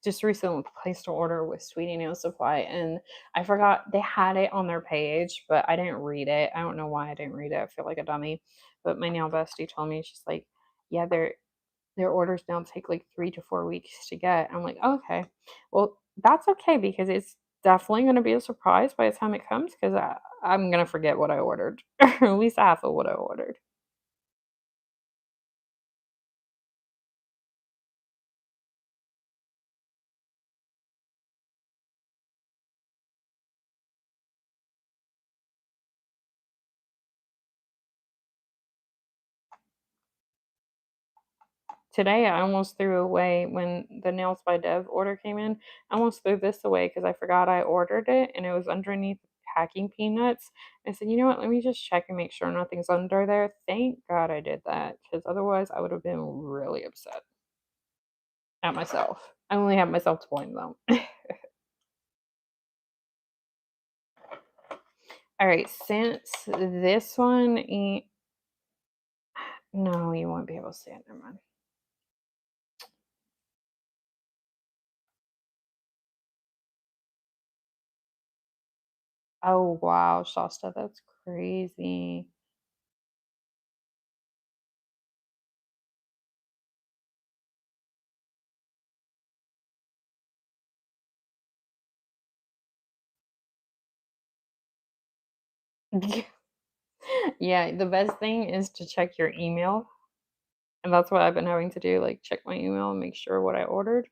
just recently placed an order with Sweetie Nail Supply and I forgot they had it on their page, but I didn't read it. I don't know why I didn't read it. I feel like a dummy. But my nail bestie told me she's like, yeah, their orders now take like 3 to 4 weeks to get. I'm like, oh, okay. Well, that's okay because it's definitely gonna be a surprise by the time it comes because I'm gonna forget what I ordered. Or at least half of what I ordered. Today, I almost threw away when the Nails by Dev order came in. I almost threw this away because I forgot I ordered it and it was underneath packing peanuts. I said, you know what? Let me just check and make sure nothing's under there. Thank God I did that because otherwise I would have been really upset at myself. I only have myself to blame though. All right, since this one, no, you won't be able to see it. Never mind. Oh wow, Shasta, that's crazy. Yeah, the best thing is to check your email, and that's what I've been having to do, like, check my email and make sure what I ordered.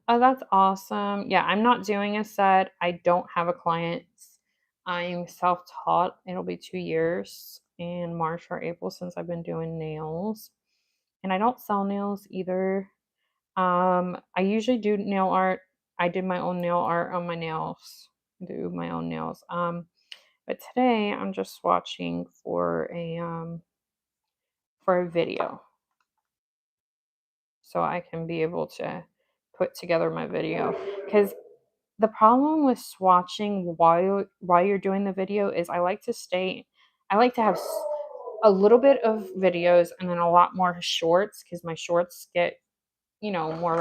Oh, that's awesome. Yeah, I'm not doing a set. I don't have a client. I'm self-taught. It'll be 2 years in March or April since I've been doing nails. And I don't sell nails either. I usually do nail art. I did my own nail art on my nails. Do my own nails. But today I'm just swatching for a video. So I can be able to put together my video. Because the problem with swatching while you're doing the video is I like to have a little bit of videos and then a lot more shorts because my shorts get, more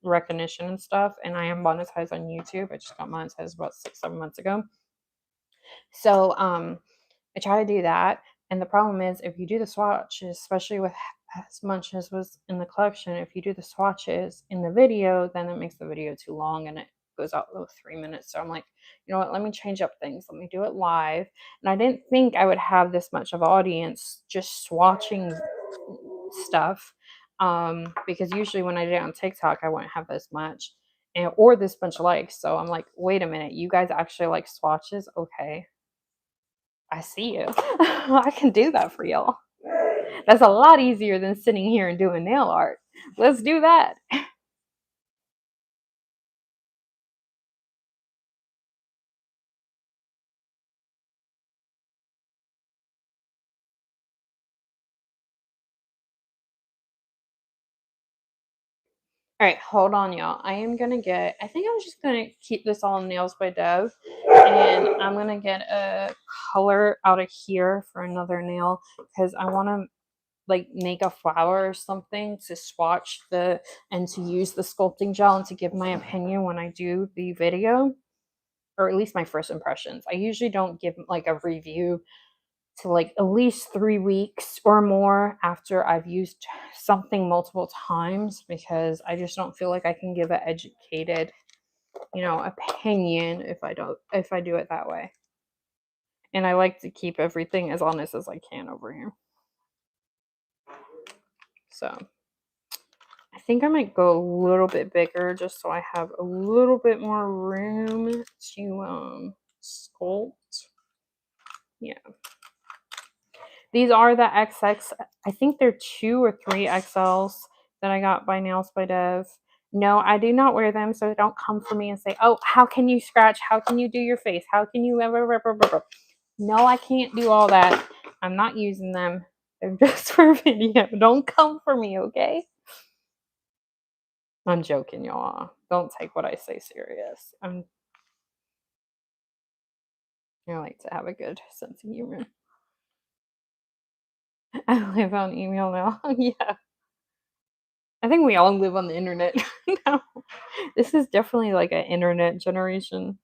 recognition and stuff. And I am monetized on YouTube. I just got monetized about 6, 7 months ago. So I try to do that. And the problem is if you do the swatches, especially with as much as was in the collection, if you do the swatches in the video, then it makes the video too long and it goes out with 3 minutes. So I'm like, you know what, let me change up things. Let me do it live. And I didn't think I would have this much of audience just swatching stuff. Because usually when I did it on TikTok, I wouldn't have this much or this much likes. So I'm like, wait a minute, you guys actually like swatches? Okay. I see you. I can do that for y'all. That's a lot easier than sitting here and doing nail art. Let's do that. All right, hold on, y'all. I think I'm just gonna keep this all Nails by Dev, and I'm gonna get a color out of here for another nail because I want to like make a flower or something to swatch and to use the sculpting gel and to give my opinion when I do the video, or at least my first impressions. I usually don't give like a review to like at least 3 weeks or more after I've used something multiple times because I just don't feel like I can give an educated, opinion if I do it that way. And I like to keep everything as honest as I can over here. So I think I might go a little bit bigger just so I have a little bit more room to sculpt. Yeah. These are the XX. I think they're 2 or 3 XLs that I got by Nails by Dev. No, I do not wear them, so don't come for me and say, "Oh, how can you scratch? How can you do your face? How can you ever?" No, I can't do all that. I'm not using them. They're just for video. Don't come for me, okay? I'm joking, y'all. Don't take what I say serious. I like to have a good sense of humor. I live on email now. Yeah. I think we all live on the internet now. This is definitely like an internet generation.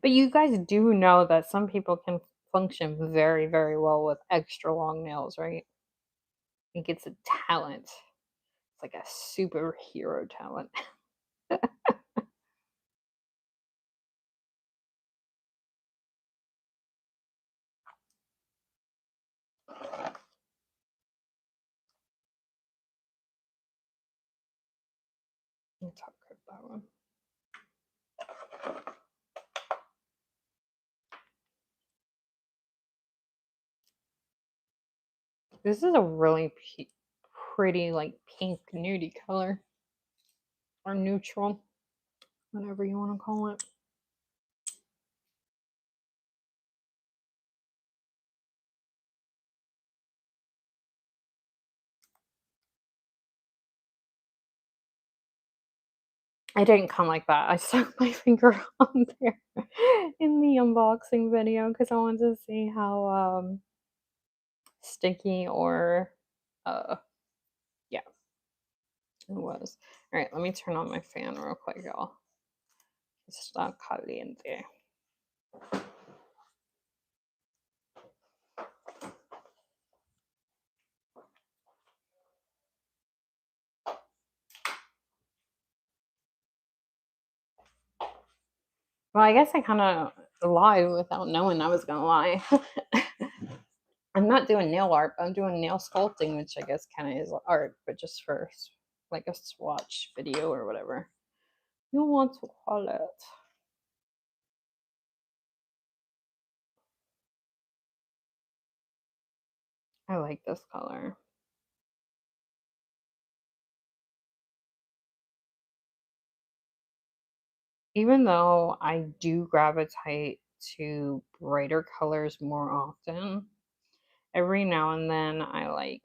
But you guys do know that some people can function very, very well with extra long nails, right? I think it's a talent. It's like a superhero talent. Let's talk about that one. This is a really pretty, like pink nudie color or neutral, whatever you want to call it. I didn't come like that. I stuck my finger on there in the unboxing video because I wanted to see how sticky or yeah, it was. All right, let me turn on my fan real quick, y'all. Está caliente. Well, I guess I kind of lied without knowing I was gonna lie. I'm not doing nail art, but I'm doing nail sculpting, which I guess kind of is art, but just for like a swatch video or whatever you want to call it. I like this color. Even though I do gravitate to brighter colors more often, every now and then I like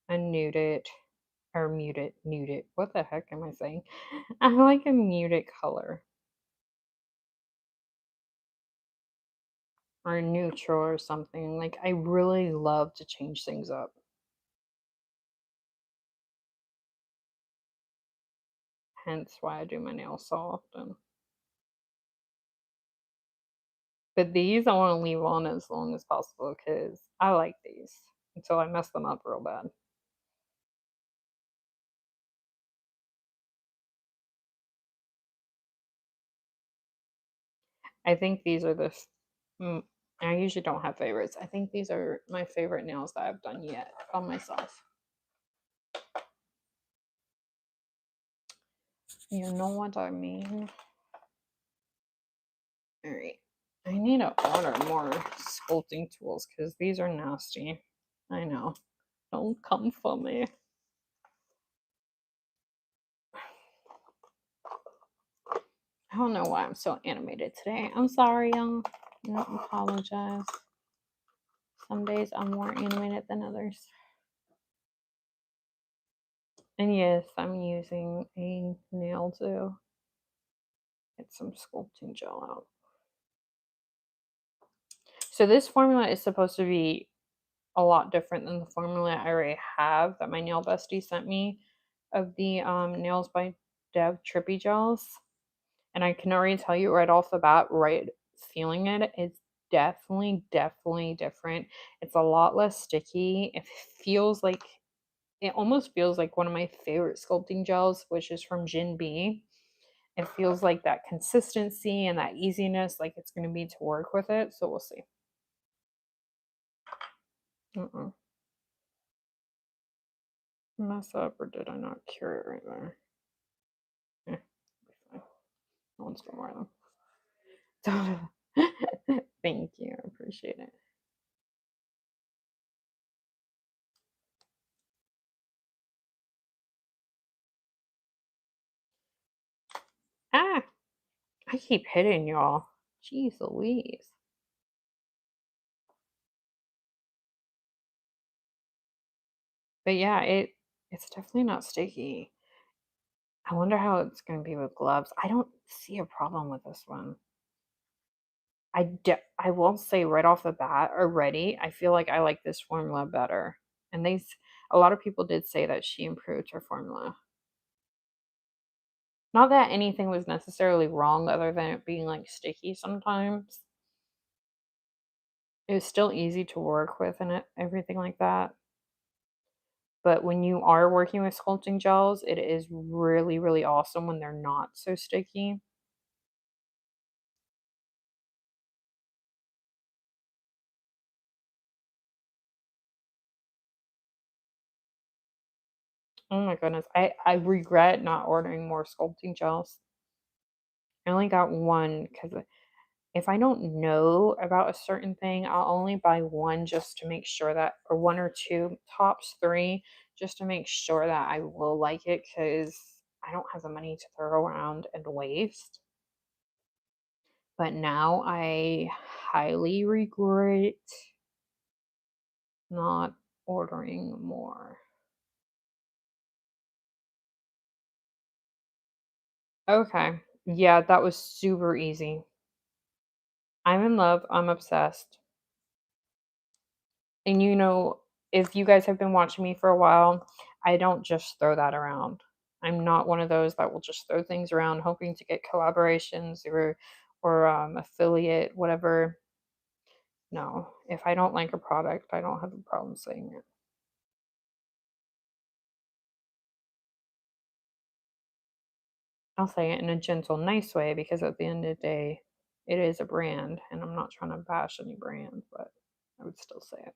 a nude or muted. What the heck am I saying? I like a muted color or neutral or something. Like I really love to change things up. Hence why I do my nails so often. But these I want to leave on as long as possible because I like these until I mess them up real bad. I think these are mm, I usually don't have favorites. I think these are my favorite nails that I've done yet on myself. You know what I mean? All right. I need to order more sculpting tools because these are nasty. I know. Don't come for me. I don't know why I'm so animated today. I'm sorry, y'all. I don't apologize. Some days I'm more animated than others. And yes, I'm using a nail to get some sculpting gel out. So this formula is supposed to be a lot different than the formula I already have that my nail bestie sent me of the Nails by Dev Trippy Gels. And I can already tell you right off the bat, right feeling it, it's definitely different. It's a lot less sticky. It almost feels like one of my favorite sculpting gels, which is from Jin B. It feels like that consistency and that easiness, like it's going to be to work with it. So we'll see. Mess up, or did I not cure it right there? Eh, fine. No one's gonna wear them. Thank you. I appreciate it. Ah, I keep hitting y'all. Jeez Louise. But yeah, it's definitely not sticky. I wonder how it's gonna be with gloves. I don't see a problem with this one. I will say right off the bat already, I feel like I like this formula better. And a lot of people did say that she improved her formula. Not that anything was necessarily wrong other than it being like sticky sometimes. It was still easy to work with and everything like that. But when you are working with sculpting gels, it is really awesome when they're not so sticky. Oh my goodness. I regret not ordering more sculpting gels. I only got one because if I don't know about a certain thing, I'll only buy one just to make sure that, or one or two, tops three, just to make sure that I will like it because I don't have the money to throw around and waste. But now I highly regret not ordering more. Okay. Yeah, that was super easy. I'm in love. I'm obsessed. And if you guys have been watching me for a while, I don't just throw that around. I'm not one of those that will just throw things around hoping to get collaborations or affiliate, whatever. No, if I don't like a product, I don't have a problem saying it. I'll say it in a gentle, nice way because at the end of the day, it is a brand, and I'm not trying to bash any brand, but I would still say it.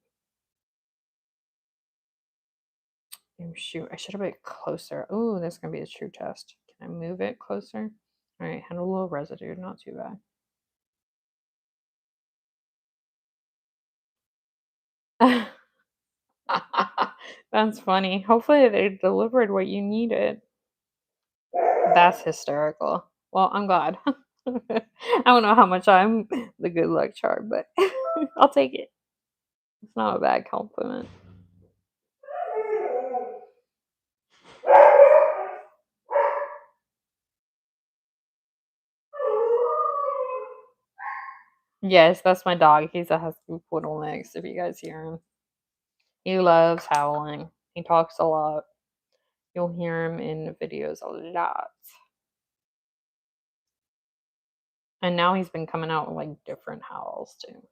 Oh, shoot, I should have it closer. Oh, that's gonna be a true test. Can I move it closer? All right, had a little residue, not too bad. That's funny. Hopefully they delivered what you needed. That's hysterical. Well, I'm glad. I don't know how much I'm the good luck charm, but I'll take it. It's not a bad compliment. Yes, that's my dog. He's a husky poodle mix, if you guys hear him. He loves howling. He talks a lot. You'll hear him in the videos a lot. And now he's been coming out with like different howls too.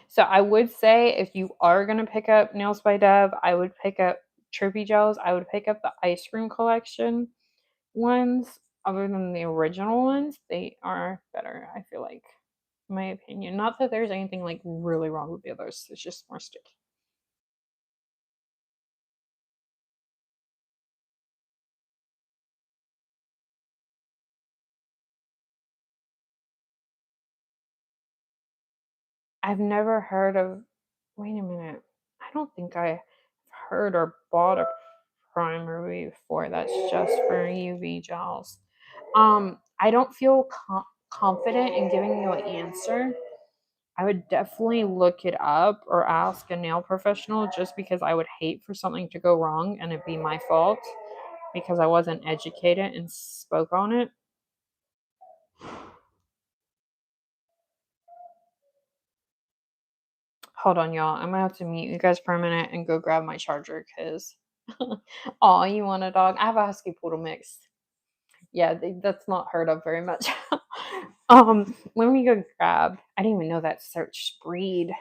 So I would say if you are gonna pick up Nails by Dev, I would pick up Trippy Gels. I would pick up the ice cream collection ones. Other than the original ones, they are better, I feel like, in my opinion. Not that there's anything like really wrong with the others, it's just more sticky. I've never heard of, wait a minute. I don't think I heard or bought a primer before that's just for UV gels. I don't feel confident in giving you an answer. I would definitely look it up or ask a nail professional just because I would hate for something to go wrong and it be my fault because I wasn't educated and spoke on it. Hold on, y'all. I'm gonna have to mute you guys for a minute and go grab my charger because, oh, you want a dog? I have a husky poodle mix. Yeah, that's not heard of very much. Let me go grab. I didn't even know that search breed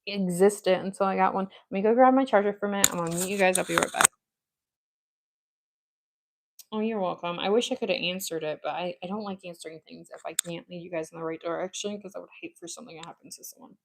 existed until I got one. Let me go grab my charger for a minute. I'm gonna mute you guys. I'll be right back. Oh, you're welcome. I wish I could have answered it, but I don't like answering things if I can't lead you guys in the right direction because I would hate for something to happen to someone.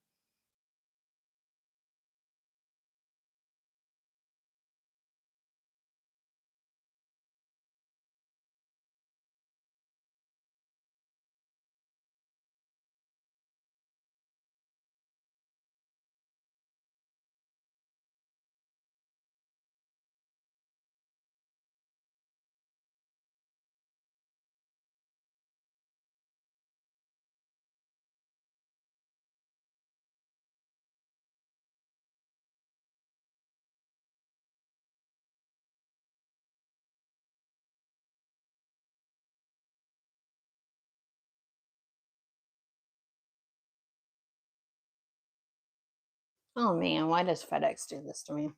Oh man, why does FedEx do this to me?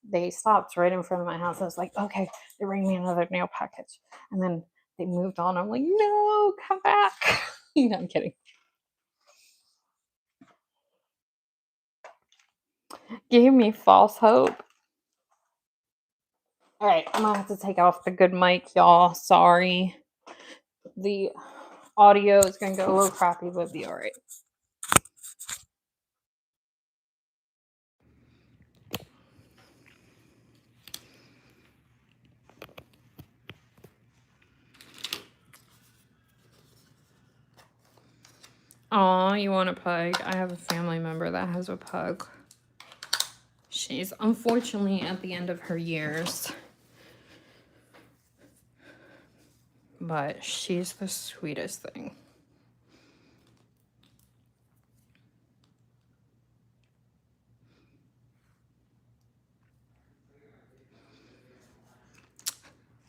They stopped right in front of my house. I was like, okay, they bring me another nail package. And then they moved on. I'm like, no, come back. No, I'm kidding. Gave me false hope. All right, I'm gonna have to take off the good mic, y'all. Sorry. The audio is gonna go a little crappy, but be all right. Aw, you want a pug? I have a family member that has a pug. She's unfortunately at the end of her years. But she's the sweetest thing.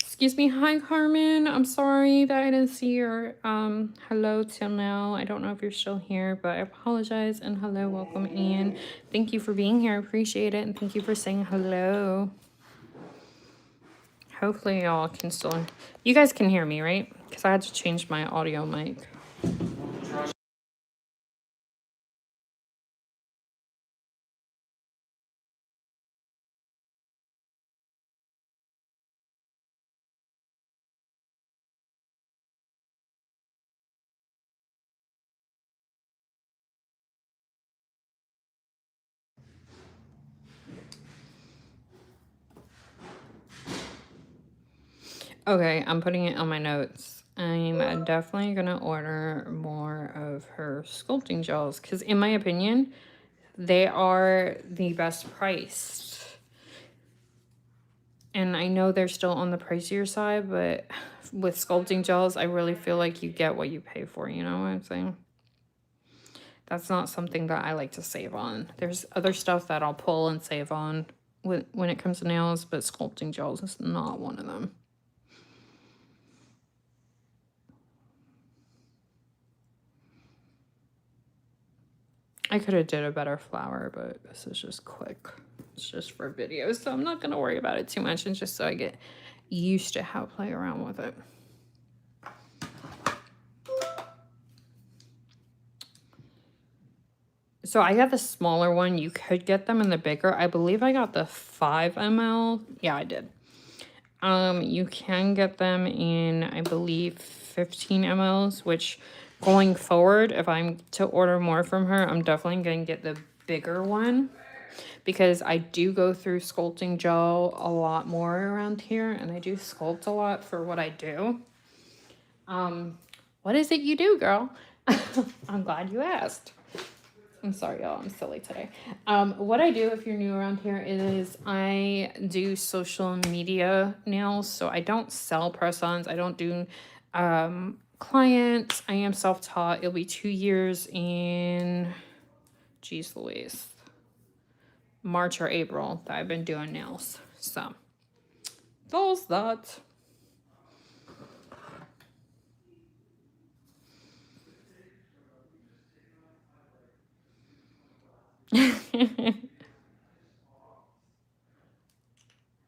Excuse me. Hi, Carmen. I'm sorry that I didn't see your hello till now. I don't know if you're still here, but I apologize. And hello, welcome in. Thank you for being here. I appreciate it. And thank you for saying hello. Hopefully y'all can still... You guys can hear me, right? Because I had to change my audio mic. Okay, I'm putting it on my notes. I'm definitely going to order more of her sculpting gels because, in my opinion, they are the best priced. And I know they're still on the pricier side, but with sculpting gels, I really feel like you get what you pay for, you know what I'm saying? That's not something that I like to save on. There's other stuff that I'll pull and save on when it comes to nails, but sculpting gels is not one of them. I could have did a better flower, but this is just quick. It's just for video, so I'm not going to worry about it too much, and just so I get used to how to play around with it. So I got the smaller one. You could get them in the bigger. I believe I got the 5 ml. Yeah, I did. You can get them in, I believe, 15 mls, which going forward, if I'm to order more from her, I'm definitely going to get the bigger one because I do go through sculpting gel a lot more around here, and I do sculpt a lot for what I do. What is it you do, girl? I'm glad you asked. I'm sorry, y'all. I'm silly today. What I do, if you're new around here, is I do social media nails. So I don't sell press-ons. I don't do clients. I am self-taught. It'll be 2 years in, geez Louise, March or April that I've been doing nails. So, those that.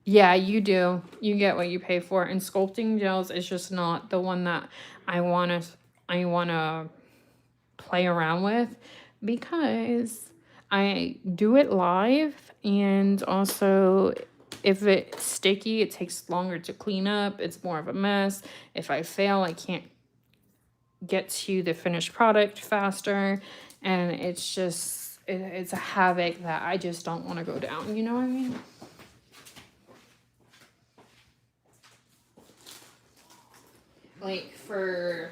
Yeah, you do. You get what you pay for. And sculpting gels is just not the one that I want to play around with because I do it live, and also if it's sticky, it takes longer to clean up. It's more of a mess. If I fail, I can't get to the finished product faster, and it's just it's a havoc that I just don't want to go down, you know what I mean? Like for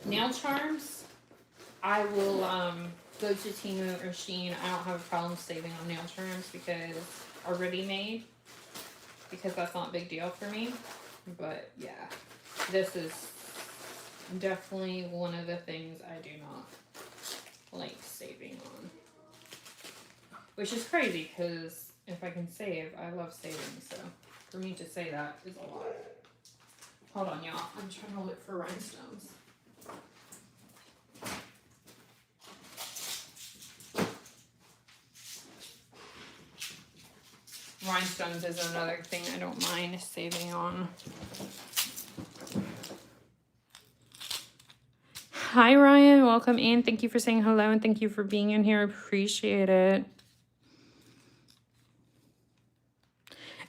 nail charms, I will go to Temu or Shein. I don't have a problem saving on nail charms because are ready made, because that's not a big deal for me. But yeah, this is definitely one of the things I do not like saving on, which is crazy because if I can save, I love saving. So for me to say that is a lot. Hold on, y'all. I'm trying to look for rhinestones. Rhinestones is another thing I don't mind saving on. Hi, Ryan. Welcome in. Thank you for saying hello, and thank you for being in here. Appreciate it.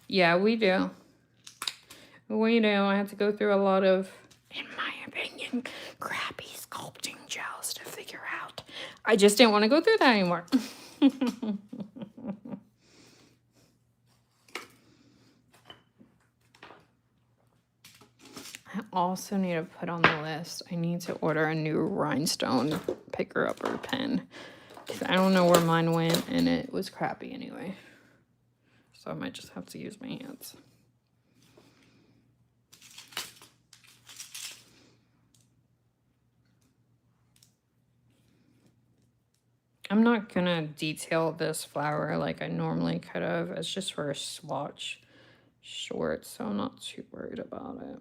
Yeah, we do. We do. I have to go through a lot of, in my opinion, crappy sculpting gels to figure out. I just didn't want to go through that anymore. I also need to put on the list. I need to order a new rhinestone picker-upper pen, because I don't know where mine went, and it was crappy anyway. So I might just have to use my hands. I'm not gonna detail this flower like I normally could have. It's just for a swatch short, so I'm not too worried about it.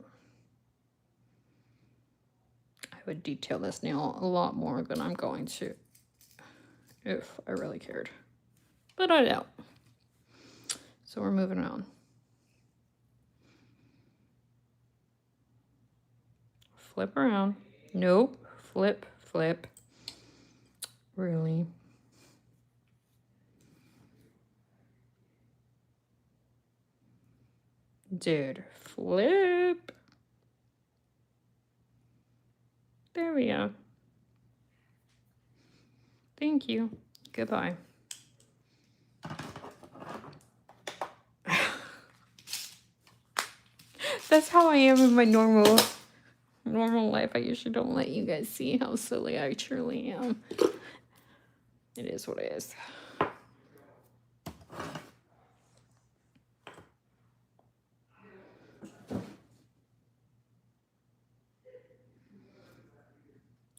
I would detail this nail a lot more than I'm going to if I really cared. But I don't. So we're moving on. Flip around. Nope. Flip, flip. Really? Dude, flip. There we go. Thank you. Goodbye. That's how I am in my normal life. I usually don't let you guys see how silly I truly am. It is what it is.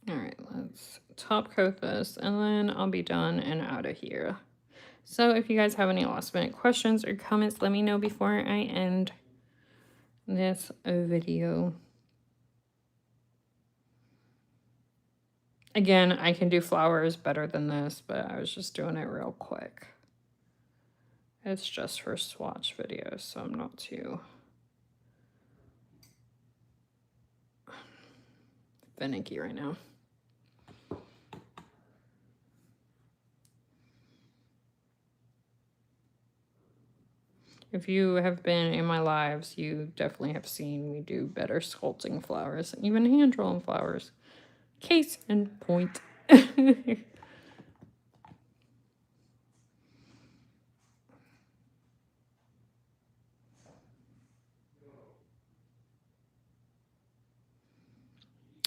Alright, let's top coat this and then I'll be done and out of here. So if you guys have any last minute questions or comments, let me know before I end this video. Again, I can do flowers better than this, but I was just doing it real quick. It's just for swatch videos, so I'm not too finicky right now. If you have been in my lives, you definitely have seen me do better sculpting flowers, even hand-drawn flowers. Case in point.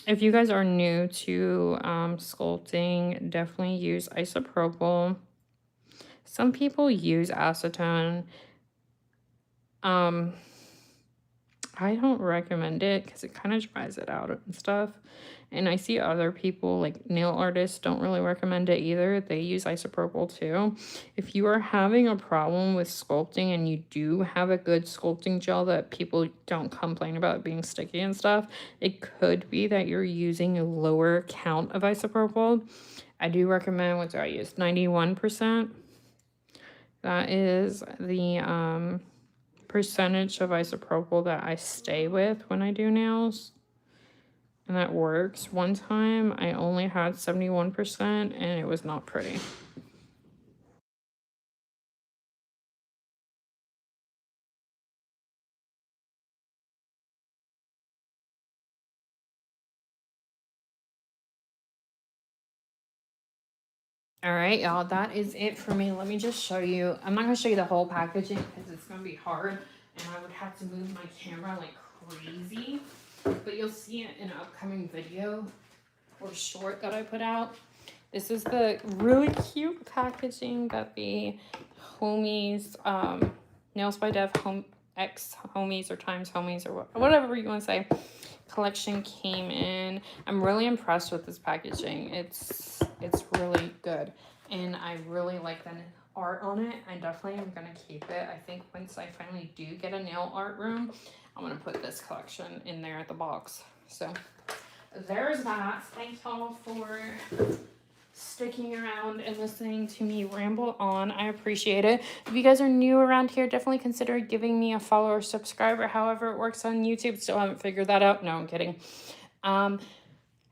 If you guys are new to sculpting, definitely use isopropyl. Some people use acetone. I don't recommend it because it kind of dries it out and stuff. And I see other people, like nail artists, don't really recommend it either. They use isopropyl too. If you are having a problem with sculpting and you do have a good sculpting gel that people don't complain about being sticky and stuff, it could be that you're using a lower count of isopropyl. I do recommend, what do I use? 91%. That is the percentage of isopropyl that I stay with when I do nails. And that works. One time I only had 71% and it was not pretty. All right, y'all, that is it for me. Let me just show you. I'm not going to show you the whole packaging because it's going to be hard and I would have to move my camera like crazy. But you'll see it in an upcoming video or short that I put out. This is the really cute packaging that the homies, Nails by Dev home X homies or times homies or whatever you want to say, collection came in. I'm really impressed with this packaging. It's really good, and I really like the art on it. I definitely am gonna keep it. I think once I finally do get a nail art room, I'm gonna put this collection in there at the box. So there's that. Thanks all for sticking around and listening to me ramble on. I appreciate it. If you guys are new around here, definitely consider giving me a follow or subscribe, or however it works on YouTube. Still haven't figured that out. No, I'm kidding.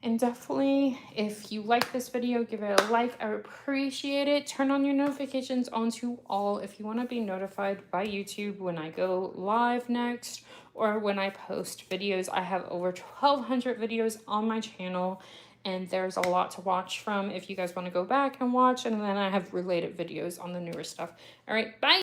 And definitely, if you like this video, give it a like. I appreciate it. Turn on your notifications onto all if you want to be notified by YouTube when I go live next or when I post videos. I have over 1,200 videos on my channel, and there's a lot to watch from if you guys want to go back and watch. And then I have related videos on the newer stuff. All right, bye.